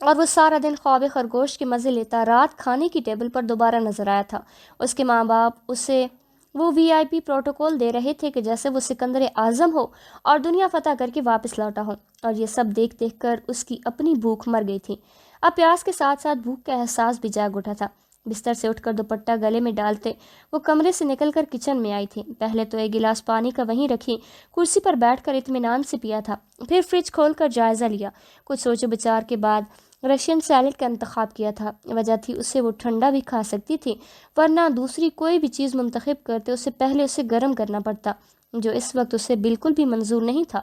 اور وہ سارا دن خواب خرگوش کے مزے لیتا رات کھانے کی ٹیبل پر دوبارہ نظر آیا تھا۔ اس کے ماں باپ اسے وہ VIP پروٹوکول دے رہے تھے کہ جیسے وہ سکندر اعظم ہو اور دنیا فتح کر کے واپس لوٹا ہو، اور یہ سب دیکھ دیکھ کر اس کی اپنی بھوک مر گئی تھی۔ اب پیاس کے ساتھ ساتھ بھوک کا احساس بھی جاگ اٹھا تھا۔ بستر سے اٹھ کر دوپٹہ گلے میں ڈالتے وہ کمرے سے نکل کر کچن میں آئی تھی۔ پہلے تو ایک گلاس پانی کا وہیں رکھی کرسی پر بیٹھ کر اطمینان سے پیا تھا، پھر فریج کھول کر جائزہ لیا۔ کچھ سوچ و بچار کے بعد رشین سیلڈ کا انتخاب کیا تھا۔ وجہ تھی اسے وہ ٹھنڈا بھی کھا سکتی تھی، ورنہ دوسری کوئی بھی چیز منتخب کرتے اسے پہلے اسے گرم کرنا پڑتا، جو اس وقت اسے بالکل بھی منظور نہیں تھا۔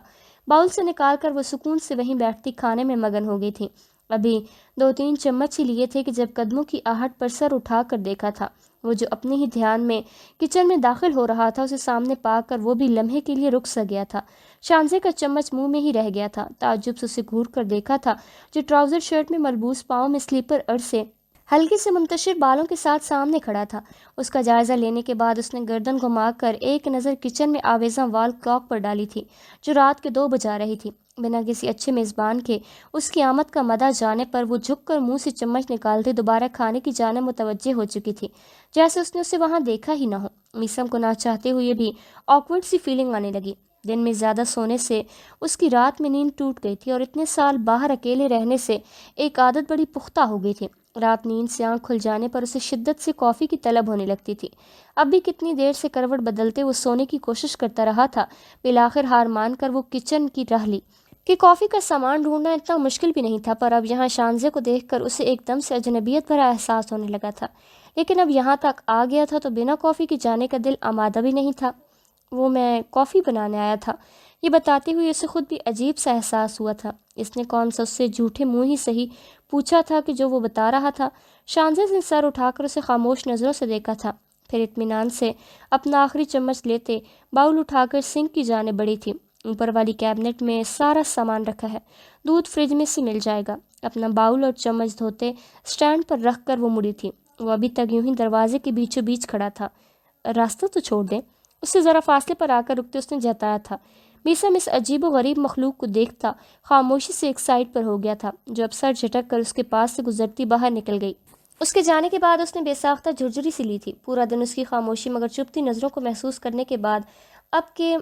باؤل سے نکال کر وہ سکون سے وہیں بیٹھتی کھانے میں مگن ہو گئی تھی۔ ابھی 2-3 چمچ ہی لیے تھے کہ جب قدموں کی آہٹ پر سر اٹھا کر دیکھا تھا۔ وہ جو اپنے ہی دھیان میں کچن میں داخل ہو رہا تھا، اسے سامنے پا کر وہ بھی لمحے کے لیے رک سا گیا تھا۔ شانزے کا چمچ منہ میں ہی رہ گیا تھا۔ تعجب سے اسے گھور کر دیکھا تھا جو ٹراؤزر شرٹ میں ملبوس، پاؤں میں سلیپر ار سے ہلکے سے منتشر بالوں کے ساتھ سامنے کھڑا تھا۔ اس کا جائزہ لینے کے بعد اس نے گردن گھما کر ایک نظر کچن میں آویزاں وال کلاک پر ڈالی تھی جو رات کے 2 بجا رہی تھی۔ بنا کسی اچھے میزبان کے اس کی آمد کا مدعا جانے پر وہ جھک کر منہ سے چمچ نکالتے دوبارہ کھانے کی جانب متوجہ ہو چکی تھی، جیسے اس نے اسے وہاں دیکھا ہی نہ ہو۔ میسم کو نہ چاہتے ہوئے بھی آکورڈ سی فیلنگ آنے لگی۔ دن میں زیادہ سونے سے اس کی رات میں نیند ٹوٹ گئی تھی، اور اتنے سال باہر اکیلے رہنے سے ایک عادت بڑی پختہ ہو گئی تھی۔ رات نیند سے آنکھ کھل جانے پر اسے شدت سے کافی کی طلب ہونے لگتی تھی۔ اب بھی کتنی دیر سے کروٹ بدلتے وہ سونے کی کوشش کرتا رہا تھا۔ بالآخر ہار مان کر وہ کچن کی راہ لی کہ کافی کا سامان ڈھونڈنا اتنا مشکل بھی نہیں تھا، پر اب یہاں شانزے کو دیکھ کر اسے ایک دم سے اجنبیت بھرا احساس ہونے لگا تھا۔ لیکن اب یہاں تک آ گیا تھا تو بنا کافی کے جانے کا دل آمادہ بھی نہیں تھا۔ میں کافی بنانے آیا تھا، یہ بتاتے ہوئے اسے خود بھی عجیب سا احساس ہوا تھا۔ اس نے کون سا اس سے جھوٹے منہ ہی صحیح پوچھا تھا کہ جو وہ بتا رہا تھا؟ شانزے نے سر اٹھا کر اسے خاموش نظروں سے دیکھا تھا، پھر اطمینان سے اپنا آخری چمچ لیتے باؤل اٹھا کر سنک کی جانب بڑھی تھی۔ اوپر والی کیبنٹ میں سارا سامان رکھا ہے، دودھ فریج میں سے مل جائے گا۔ اپنا باؤل اور چمچ دھوتے اسٹینڈ پر رکھ کر وہ مڑی تھی۔ وہ ابھی تک یوں ہی دروازے کے بیچوں بیچ کھڑا تھا۔ راستہ تو چھوڑ دیں، اس سے ذرا فاصلے پر آ کر رکتے اس نے جتایا تھا۔ میسم اس عجیب و غریب مخلوق کو دیکھتا خاموشی سے ایک سائڈ پر ہو گیا تھا، جو اب سر جھٹک کر اس کے پاس سے گزرتی باہر نکل گئی۔ اس کے جانے کے بعد اس نے بے ساختہ جھرجھری سی لی تھی۔ پورا دن اس کی خاموشی مگر چپتی نظروں کو محسوس کرنے کے بعد اب کے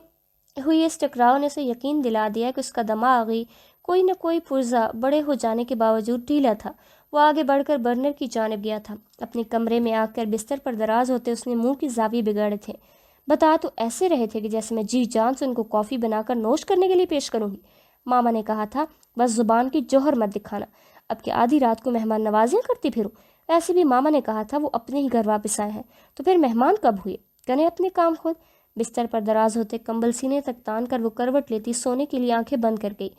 ہوئی اس ٹکراؤ نے اسے یقین دلا دیا کہ اس کا دماغی کوئی نہ کوئی پرزہ بڑے ہو جانے کے باوجود ڈھیلا تھا۔ وہ آگے بڑھ کر برنر کی جانب گیا تھا۔ اپنے کمرے میں آ کر بستر پر دراز ہوتے اس نے منہ کی زاویے بگاڑے تھے۔ بتا تو ایسے رہے تھے کہ جیسے میں جی جان سے ان کو کافی بنا کر نوش کرنے کے لیے پیش کروں گی۔ ماما نے کہا تھا بس زبان کی جوہر مت دکھانا، اب کہ آدھی رات کو مہمان نوازیاں کرتی پھروں۔ ایسے بھی ماما نے کہا تھا وہ اپنے ہی گھر واپس آئے ہیں، تو پھر مہمان کب ہوئے؟ کریں اپنے کام خود۔ بستر پر دراز ہوتے کمبل سینے تک تان کر وہ کروٹ لیتی سونے کے لیے آنکھیں بند کر گئی۔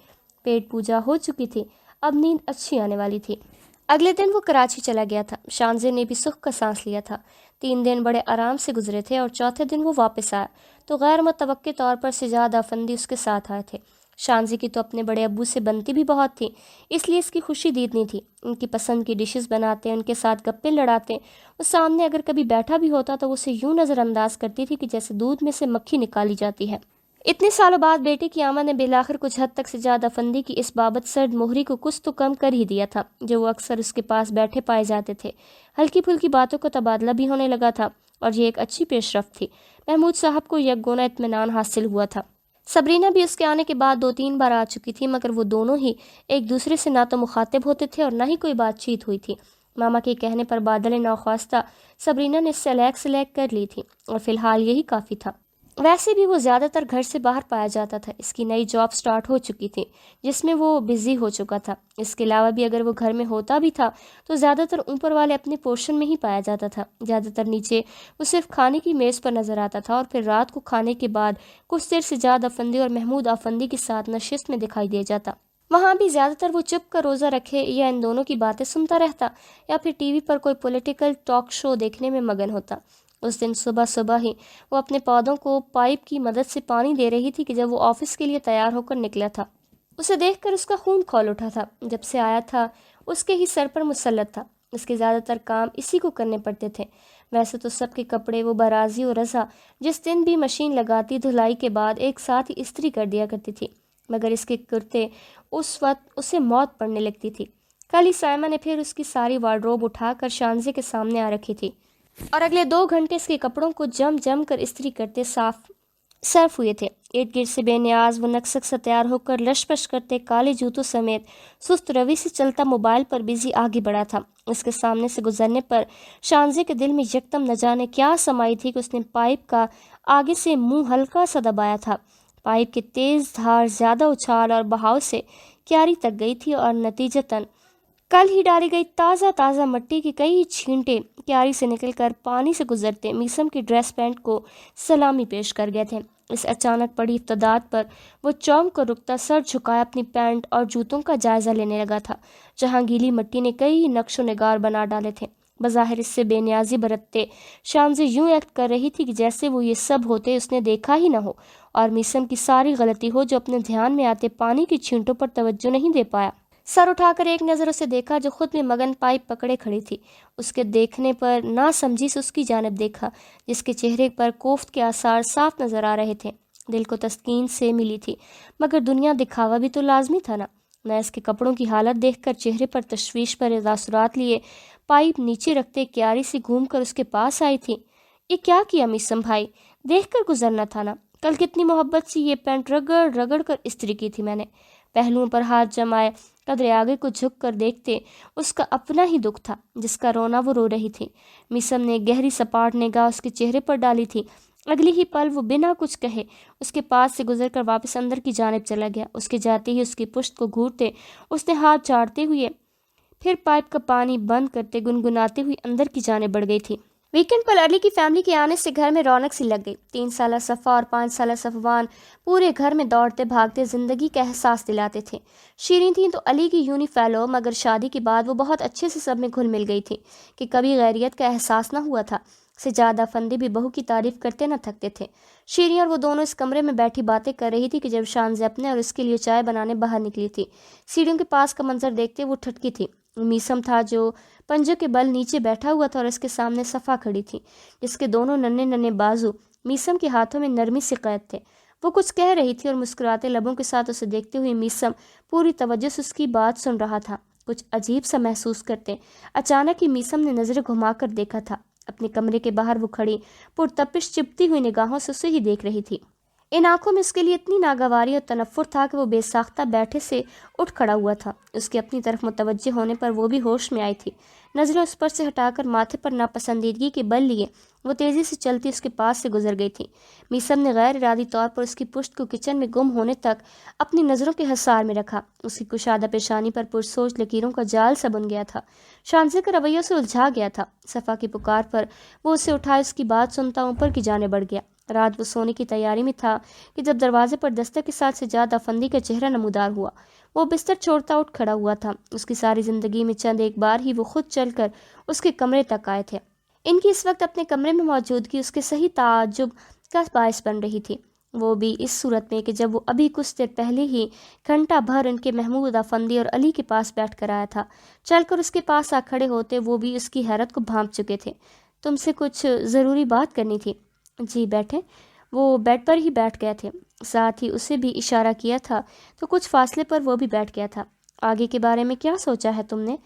پیٹ پوجا ہو چکی تھی، اب نیند اچھی آنے والی تھی۔ اگلے دن وہ کراچی چلا گیا تھا۔ شانزے نے بھی سکھ کا سانس لیا تھا۔ 3 دن بڑے آرام سے گزرے تھے، اور چوتھے دن وہ واپس آیا تو غیر متوقع طور پر سجاد افندی اس کے ساتھ آئے تھے۔ شانزے کی تو اپنے بڑے ابو سے بنتی بھی بہت تھی، اس لیے اس کی خوشی دیدنی تھی۔ ان کی پسند کی ڈشز بناتے، ان کے ساتھ گپے لڑاتے۔ وہ سامنے اگر کبھی بیٹھا بھی ہوتا تو وہ اسے یوں نظر انداز کرتی تھی کہ جیسے دودھ میں سے مکھی نکالی جاتی ہے۔ اتنے سالوں بعد بیٹے کی آمد نے بالآخر کچھ حد تک سجاد افندی کی اس بابت سرد مہری کو کچھ تو کم کر ہی دیا تھا، جو وہ اکثر اس کے پاس بیٹھے پائے جاتے تھے۔ ہلکی پھلکی باتوں کا تبادلہ بھی ہونے لگا تھا، اور یہ ایک اچھی پیش رفت تھی۔ محمود صاحب کو یکگونا اطمینان حاصل ہوا تھا۔ صبرینہ بھی اس کے آنے کے بعد 2-3 بار آ چکی تھی، مگر وہ دونوں ہی ایک دوسرے سے نہ تو مخاطب ہوتے تھے اور نہ ہی کوئی بات چیت ہوئی تھی۔ ماما کے کہنے پر بادل ناخواستہ صبرینہ نے اس سے سلیکٹ کر لی تھی، اور فی الحال یہی کافی تھا۔ ویسے بھی وہ زیادہ تر گھر سے باہر پایا جاتا تھا۔ اس کی نئی جاب سٹارٹ ہو چکی تھی جس میں وہ بزی ہو چکا تھا۔ اس کے علاوہ بھی اگر وہ گھر میں ہوتا بھی تھا تو زیادہ تر اوپر والے اپنے پورشن میں ہی پایا جاتا تھا۔ زیادہ تر نیچے وہ صرف کھانے کی میز پر نظر آتا تھا، اور پھر رات کو کھانے کے بعد کچھ دیر سجاد افندی اور محمود افندی کے ساتھ نشست میں دکھائی دے جاتا۔ وہاں بھی زیادہ تر وہ چپ کر روزہ رکھے یا ان دونوں کی باتیں سنتا رہتا، یا پھر ٹی وی پر کوئی پولیٹیکل ٹاک شو دیکھنے میں مگن ہوتا۔ اس دن صبح صبح ہی وہ اپنے پودوں کو پائپ کی مدد سے پانی دے رہی تھی کہ جب وہ آفس کے لیے تیار ہو کر نکلا تھا۔ اسے دیکھ کر اس کا خون کھول اٹھا تھا۔ جب سے آیا تھا اس کے ہی سر پر مسلط تھا۔ اس کے زیادہ تر کام اسی کو کرنے پڑتے تھے۔ ویسے تو سب کے کپڑے وہ برازی و رضا جس دن بھی مشین لگاتی دھلائی کے بعد ایک ساتھ ہی استری کر دیا کرتی تھی، مگر اس کے کرتے اس وقت اسے موت پڑنے لگتی تھی۔ کل ہی سائمہ نے پھر اس کی ساری وارڈروب اٹھا کر شانزے کے سامنے آ رکھی تھی۔ اور اگلے 2 گھنٹے اس کے کپڑوں کو جم جم کر استری کرتے صرف ہوئے تھے۔ ارد گرد سے بے نیاز وہ نکسک سے تیار ہو کر لش پش کرتے کالے جوتوں سمیت سست روی سے چلتا موبائل پر بزی آگے بڑھا تھا۔ اس کے سامنے سے گزرنے پر شانزے کے دل میں یکدم نہ جانے کیا سمائی تھی کہ اس نے پائپ کا آگے سے منہ ہلکا سا دبایا تھا۔ پائپ کی تیز دھار زیادہ اچھال اور بہاؤ سے کیاری تک گئی تھی اور نتیجتاً کل ہی ڈالی گئی تازہ مٹی کی کئی چھینٹے کیاری سے نکل کر پانی سے گزرتے میسم کی ڈریس پینٹ کو سلامی پیش کر گئے تھے۔ اس اچانک پڑی افتادات پر وہ چونک کر رکتا سر جھکائے اپنی پینٹ اور جوتوں کا جائزہ لینے لگا تھا، جہاں گیلی مٹی نے کئی نقش و نگار بنا ڈالے تھے۔ بظاہر اس سے بے نیازی برتتے شانزی یوں ایکٹ کر رہی تھی کہ جیسے وہ یہ سب ہوتے اس نے دیکھا ہی نہ ہو، اور میسم کی ساری غلطی ہو جو اپنے دھیان میں آتے پانی کی چھینٹوں پر توجہ نہیں دے پایا۔ سر اٹھا کر ایک نظر اسے دیکھا جو خود میں مگن پائپ پکڑے کھڑی تھی۔ اس کے دیکھنے پر نہ سمجھی سے اس کی جانب دیکھا، جس کے چہرے پر کوفت کے آثار صاف نظر آ رہے تھے۔ دل کو تسکین سے ملی تھی، مگر دنیا دکھاوا بھی تو لازمی تھا نا۔ میں اس کے کپڑوں کی حالت دیکھ کر چہرے پر تشویش پر تاثرات لیے پائپ نیچے رکھتے کیاری سے گھوم کر اس کے پاس آئی تھی۔ یہ کیا کیا میسم بھائی، دیکھ کر گزرنا تھا نا، کل کتنی محبت سے یہ پینٹ رگڑ رگڑ کر استری کی تھی میں نے۔ پہلوؤں پر ہاتھ جمائے قدرے آگے کو جھک کر دیکھتے اس کا اپنا ہی دکھ تھا جس کا رونا وہ رو رہی تھی۔ میسم نے گہری سپاٹ نگاہ اس کے چہرے پر ڈالی تھی۔ اگلی ہی پل وہ بنا کچھ کہے اس کے پاس سے گزر کر واپس اندر کی جانب چلا گیا۔ اس کے جاتے ہی اس کی پشت کو گھورتے اس نے ہاتھ جھاڑتے ہوئے پھر پائپ کا پانی بند کرتے گنگناتے ہوئے اندر کی جانب بڑھ گئی تھی۔ ویکنڈ پر علی کی فیملی کے آنے سے گھر میں رونق سی لگ گئی۔ 3 سالہ صفا اور 5 سالہ صفوان پورے گھر میں دوڑتے بھاگتے زندگی کا احساس دلاتے تھے۔ شیریں تھیں تو علی کی یونی فیلو، مگر شادی کے بعد وہ بہت اچھے سے سب میں گھل مل گئی تھی کہ کبھی غیریت کا احساس نہ ہوا تھا۔ سجاد افندی بھی بہو کی تعریف کرتے نہ تھکتے تھے۔ شیریں اور وہ دونوں اس کمرے میں بیٹھی باتیں کر رہی تھی کہ جب شانزے اپنے اور اس کے لیے چائے بنانے باہر نکلی تھی۔ سیڑھیوں کے پاس کا منظر دیکھتے وہ ٹھٹکی تھی۔ میسم تھا جو پنجوں کے بل نیچے بیٹھا ہوا تھا اور اس کے سامنے صفا کھڑی تھی جس کے دونوں ننھے ننھے بازو میسم کے ہاتھوں میں نرمی سے قید تھے۔ وہ کچھ کہہ رہی تھی اور مسکراتے لبوں کے ساتھ اسے دیکھتے ہوئے میسم پوری توجہ سے اس کی بات سن رہا تھا، کچھ عجیب سا محسوس کرتے۔ اچانک ہی میسم نے نظریں گھما کر دیکھا تھا۔ اپنے کمرے کے باہر وہ کھڑی پرتپش چپتی ہوئی نگاہوں سے اسے ہی دیکھ رہی تھی۔ ان آنکھوں میں اس کے لیے اتنی ناگواری اور تنفر تھا کہ وہ بے ساختہ بیٹھے سے اٹھ کھڑا ہوا تھا۔ اس کے اپنی طرف متوجہ ہونے پر وہ بھی ہوش میں آئی تھی۔ نظریں اس پر سے ہٹا کر ماتھے پر ناپسندیدگی کے بل لیے وہ تیزی سے چلتی اس کے پاس سے گزر گئی تھی۔ میسم نے غیر ارادی طور پر اس کی پشت کو کچن میں گم ہونے تک اپنی نظروں کے حصار میں رکھا۔ اس کی کشادہ پیشانی پر پرسوچ لکیروں کا جال سا بن گیا تھا۔ شانزے کا رویہ سے الجھا گیا تھا۔ صفا کی پکار پر وہ اسے اٹھائے اس کی بات سنتا اوپر کی جانب بڑھ گیا۔ رات وہ سونے کی تیاری میں تھا کہ جب دروازے پر دستک کے ساتھ سجاد افندی کا چہرہ نمودار ہوا۔ وہ بستر چھوڑتا اٹھ کھڑا ہوا تھا۔ اس کی ساری زندگی میں چند ایک بار ہی وہ خود چل کر اس کے کمرے تک آئے تھے۔ ان کی اس وقت اپنے کمرے میں موجودگی اس کے صحیح تعجب کا باعث بن رہی تھی، وہ بھی اس صورت میں کہ جب وہ ابھی کچھ دیر پہلے ہی گھنٹہ بھر ان کے محمود افندی اور علی کے پاس بیٹھ کر آیا تھا۔ چل کر اس کے پاس آ کھڑے ہوتے وہ بھی اس کی حیرت کو بھانپ چکے تھے۔ تم سے کچھ ضروری بات کرنی تھی۔ جی بیٹھے۔ وہ بیڈ پر ہی بیٹھ گئے تھے، ساتھ ہی اسے بھی اشارہ کیا تھا تو کچھ فاصلے پر وہ بھی بیٹھ گیا تھا۔ آگے کے بارے میں کیا سوچا ہے تم نے؟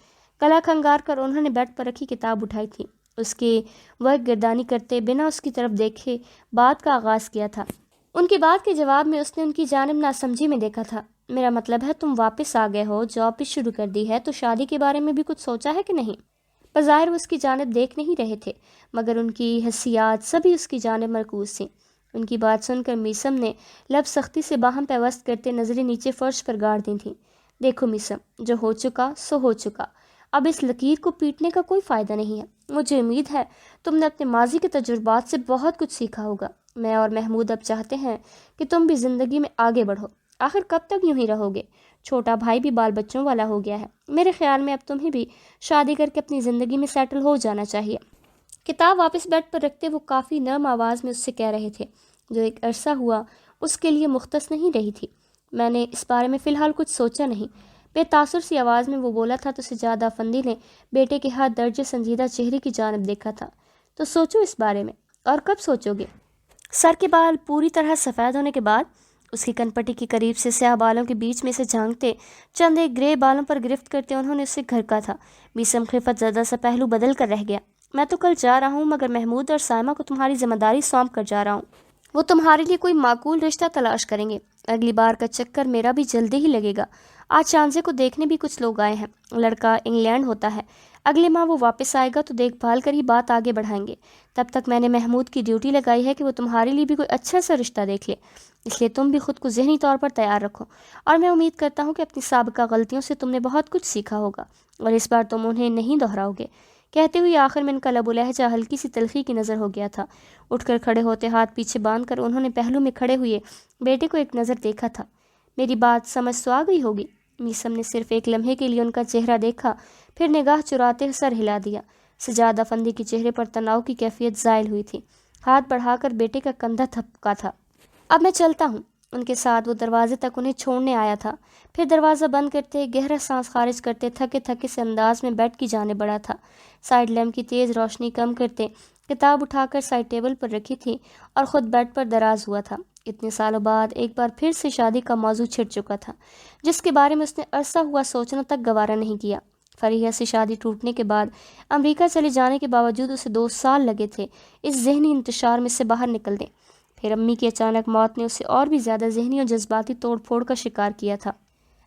کلا کھنگار کر انہوں نے بیڈ پر رکھی کتاب اٹھائی تھی، اس کے ورق گردانی کرتے بنا اس کی طرف دیکھے بات کا آغاز کیا تھا۔ ان کی بات کے جواب میں اس نے ان کی جانب ناسمجھی میں دیکھا تھا۔ میرا مطلب ہے تم واپس آ گئے ہو، جاب بھی شروع کر دی ہے، تو شادی کے بارے میں بھی کچھ سوچا ہے کہ نہیں؟ بظاہر وہ اس کی جانب دیکھ نہیں رہے تھے، مگر ان کی حسیات سبھی اس کی جانب مرکوز تھیں۔ ان کی بات سن کر میسم نے لب سختی سے باہم پیوست کرتے نظریں نیچے فرش پر گاڑ دی تھیں۔ دیکھو میسم، جو ہو چکا سو ہو چکا، اب اس لکیر کو پیٹنے کا کوئی فائدہ نہیں ہے۔ مجھے امید ہے تم نے اپنے ماضی کے تجربات سے بہت کچھ سیکھا ہوگا۔ میں اور محمود اب چاہتے ہیں کہ تم بھی زندگی میں آگے بڑھو۔ آخر کب تک یوں ہی رہو گے؟ چھوٹا بھائی بھی بال بچوں والا ہو گیا ہے، میرے خیال میں اب تمہیں بھی شادی کر کے اپنی زندگی میں سیٹل ہو جانا چاہیے۔ کتاب واپس بیڈ پر رکھتے وہ کافی نرم آواز میں اس سے کہہ رہے تھے، جو ایک عرصہ ہوا اس کے لیے مختص نہیں رہی تھی۔ میں نے اس بارے میں فی الحال کچھ سوچا نہیں۔ بے تاثر سی آواز میں وہ بولا تھا تو سجاد افندی نے بیٹے کے ہاتھ درجے سنجیدہ چہرے کی جانب دیکھا تھا۔ تو سوچو اس بارے میں، اور کب سوچو گے؟ سر کے بال پوری طرح سفید ہونے کے بعد اس کی کن پٹی کے قریب سے سیاہ بالوں کے بیچ میں سے جھانکتے چند ایک گرے بالوں پر گرفت کرتے انہوں نے اسے گھرکا تھا۔ میسم خفت زدہ سا پہلو بدل کر رہ گیا۔ میں تو کل جا رہا ہوں، مگر محمود اور سائمہ کو تمہاری ذمہ داری سونپ کر جا رہا ہوں۔ وہ تمہارے لیے کوئی معقول رشتہ تلاش کریں گے۔ اگلی بار کا چکر میرا بھی جلدی ہی لگے گا۔ آج شانزے کو دیکھنے بھی کچھ لوگ آئے ہیں۔ لڑکا انگلینڈ ہوتا ہے، اگلے ماہ وہ واپس آئے گا تو دیکھ بھال کر ہی بات آگے بڑھائیں گے۔ تب تک میں نے محمود کی ڈیوٹی لگائی ہے کہ وہ تمہارے لیے بھی کوئی اچھا سا رشتہ دیکھ لے، اس لیے تم بھی خود کو ذہنی طور پر تیار رکھو، اور میں امید کرتا ہوں کہ اپنی سابقہ غلطیوں سے تم نے بہت کچھ سیکھا ہوگا اور اس بار تم انہیں نہیں دہراؤ گے۔ کہتے ہوئے آخر میں ان کا لب و لہجہ ہلکی سی تلخی کی نظر ہو گیا تھا۔ اٹھ کر کھڑے ہوتے ہاتھ پیچھے باندھ کر انہوں نے پہلو میں کھڑے ہوئے بیٹے کو ایک نظر دیکھا تھا۔ میری بات سمجھ تو آ گئی ہوگی؟ میسم نے صرف ایک لمحے کے لیے ان کا چہرہ دیکھا، پھر نگاہ چراتے سر ہلا دیا۔ سجاد افندی کے چہرے پر تناؤ کی کیفیت زائل ہوئی تھی۔ ہاتھ بڑھا کر بیٹے کا کندھا تھپکا تھا۔ اب میں چلتا ہوں۔ ان کے ساتھ وہ دروازے تک انہیں چھوڑنے آیا تھا، پھر دروازہ بند کرتے گہرا سانس خارج کرتے تھکے تھکے سے انداز میں بیڈ کی جانب بڑھا تھا۔ سائڈ لیمپ کی تیز روشنی کم کرتے کتاب اٹھا کر سائڈ ٹیبل پر رکھی تھی اور خود بیڈ پر دراز ہوا تھا۔ اتنے سالوں بعد ایک بار پھر سے شادی کا موضوع چھڑ چکا تھا، جس کے بارے میں اس نے عرصہ ہوا سوچنا تک گوارا نہیں کیا۔ فریحہ سے شادی ٹوٹنے کے بعد امریکہ چلے جانے کے باوجود اسے 2 سال لگے تھے اس ذہنی انتشار میں سے باہر نکلنے۔ پھر امی کی اچانک موت نے اسے اور بھی زیادہ ذہنی اور جذباتی توڑ پھوڑ کا شکار کیا تھا۔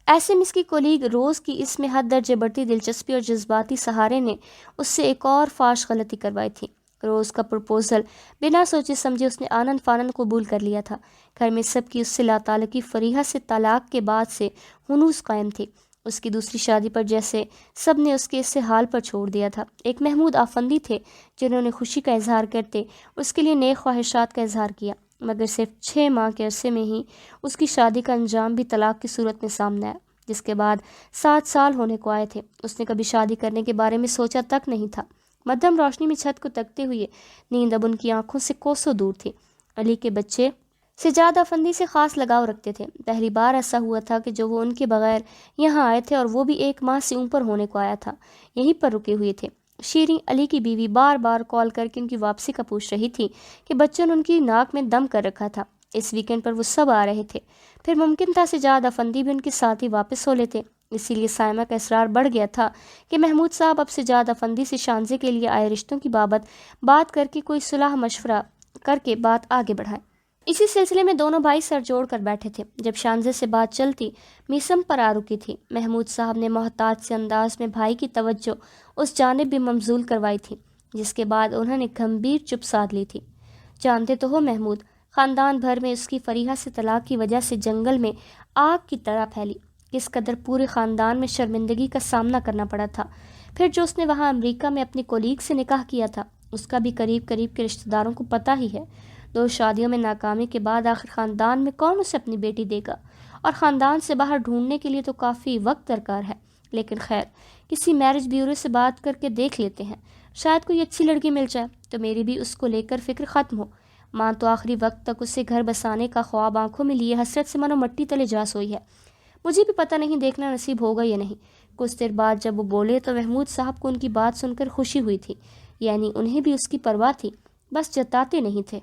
ایسے میں اس کی کولیگ روز کی اس میں حد درجے بڑھتی دلچسپی اور جذباتی سہارے نے اس سے ایک اور فاش غلطی کروائی تھی۔ روز کا پرپوزل بنا سوچے سمجھے اس نے آنن فانن قبول کر لیا تھا۔ گھر میں سب کی اس سے لا تعلقی فریحہ سے طلاق کے بعد سے ہنوز قائم تھی۔ اس کی دوسری شادی پر جیسے سب نے اس کے اس حال پر چھوڑ دیا تھا۔ ایک محمود آفندی تھے جنہوں نے خوشی کا اظہار کرتے اس کے لیے نیک خواہشات کا اظہار کیا، مگر صرف 6 ماہ کے عرصے میں ہی اس کی شادی کا انجام بھی طلاق کی صورت میں سامنے آیا، جس کے بعد 7 سال ہونے کو آئے تھے۔ اس نے کبھی شادی کرنے کے بارے میں سوچا تک نہیں تھا۔ مدھم روشنی میں چھت کو تکتے ہوئے نیند اب ان کی آنکھوں سے کوسوں دور تھی۔ علی کے بچے سجاد افندی سے خاص لگاؤ رکھتے تھے۔ پہلی بار ایسا ہوا تھا کہ جو وہ ان کے بغیر یہاں آئے تھے، اور وہ بھی 1 ماہ سے اوپر ہونے کو آیا تھا، یہیں پر رکے ہوئے تھے۔ شیریں علی کی بیوی بار بار کال کر کے ان کی واپسی کا پوچھ رہی تھی کہ بچوں نے ان کی ناک میں دم کر رکھا تھا۔ اس ویکنڈ پر وہ سب آ رہے تھے، پھر ممکن تھا سجاد افندی بھی ان کے ساتھ ہی واپس ہو لیتے۔ اسی لیے سائمہ کا اصرار بڑھ گیا تھا کہ محمود صاحب اب سجاد افندی سے شانزے کے لیے آئے رشتوں کی بابت بات کر کے کوئی صلاح مشورہ کر کے بات آگے بڑھائیں۔ اسی سلسلے میں دونوں بھائی سر جوڑ کر بیٹھے تھے جب شانزے سے بات چلتی میسم پر آ رکی تھی۔ محمود صاحب نے محتاط سے انداز میں بھائی کی توجہ اس جانب بھی مبذول کروائی تھی، جس کے بعد انہوں نے گھمبیر چپ سادھ لی تھی۔ جانتے تو ہو محمود، خاندان بھر میں اس کی فریحہ سے طلاق کی وجہ سے جنگل میں آگ کی طرح پھیلی، کس قدر پورے خاندان میں شرمندگی کا سامنا کرنا پڑا تھا۔ پھر جو اس نے وہاں امریکہ میں اپنی کولیگ سے نکاح کیا تھا، اس کا بھی قریب قریب کے رشتہ داروں کو پتہ ہی ہے۔ 2 شادیوں میں ناکامی کے بعد آخر خاندان میں کون اسے اپنی بیٹی دے گا، اور خاندان سے باہر ڈھونڈنے کے لیے تو کافی وقت درکار ہے۔ لیکن خیر، کسی میرج بیورو سے بات کر کے دیکھ لیتے ہیں، شاید کوئی اچھی لڑکی مل جائے تو میری بھی اس کو لے کر فکر ختم ہو۔ ماں تو آخری وقت تک اسے گھر بسانے کا خواب آنکھوں میں لیے حسرت سے منو مٹی تلے جا سوئی ہے۔ مجھے بھی پتہ نہیں دیکھنا نصیب ہوگا یا نہیں۔ کچھ دیر بعد جب وہ بولے تو محمود صاحب کو ان کی بات سن کر خوشی ہوئی تھی، یعنی انہیں بھی اس کی پرواہ تھی، بس جتاتے نہیں تھے۔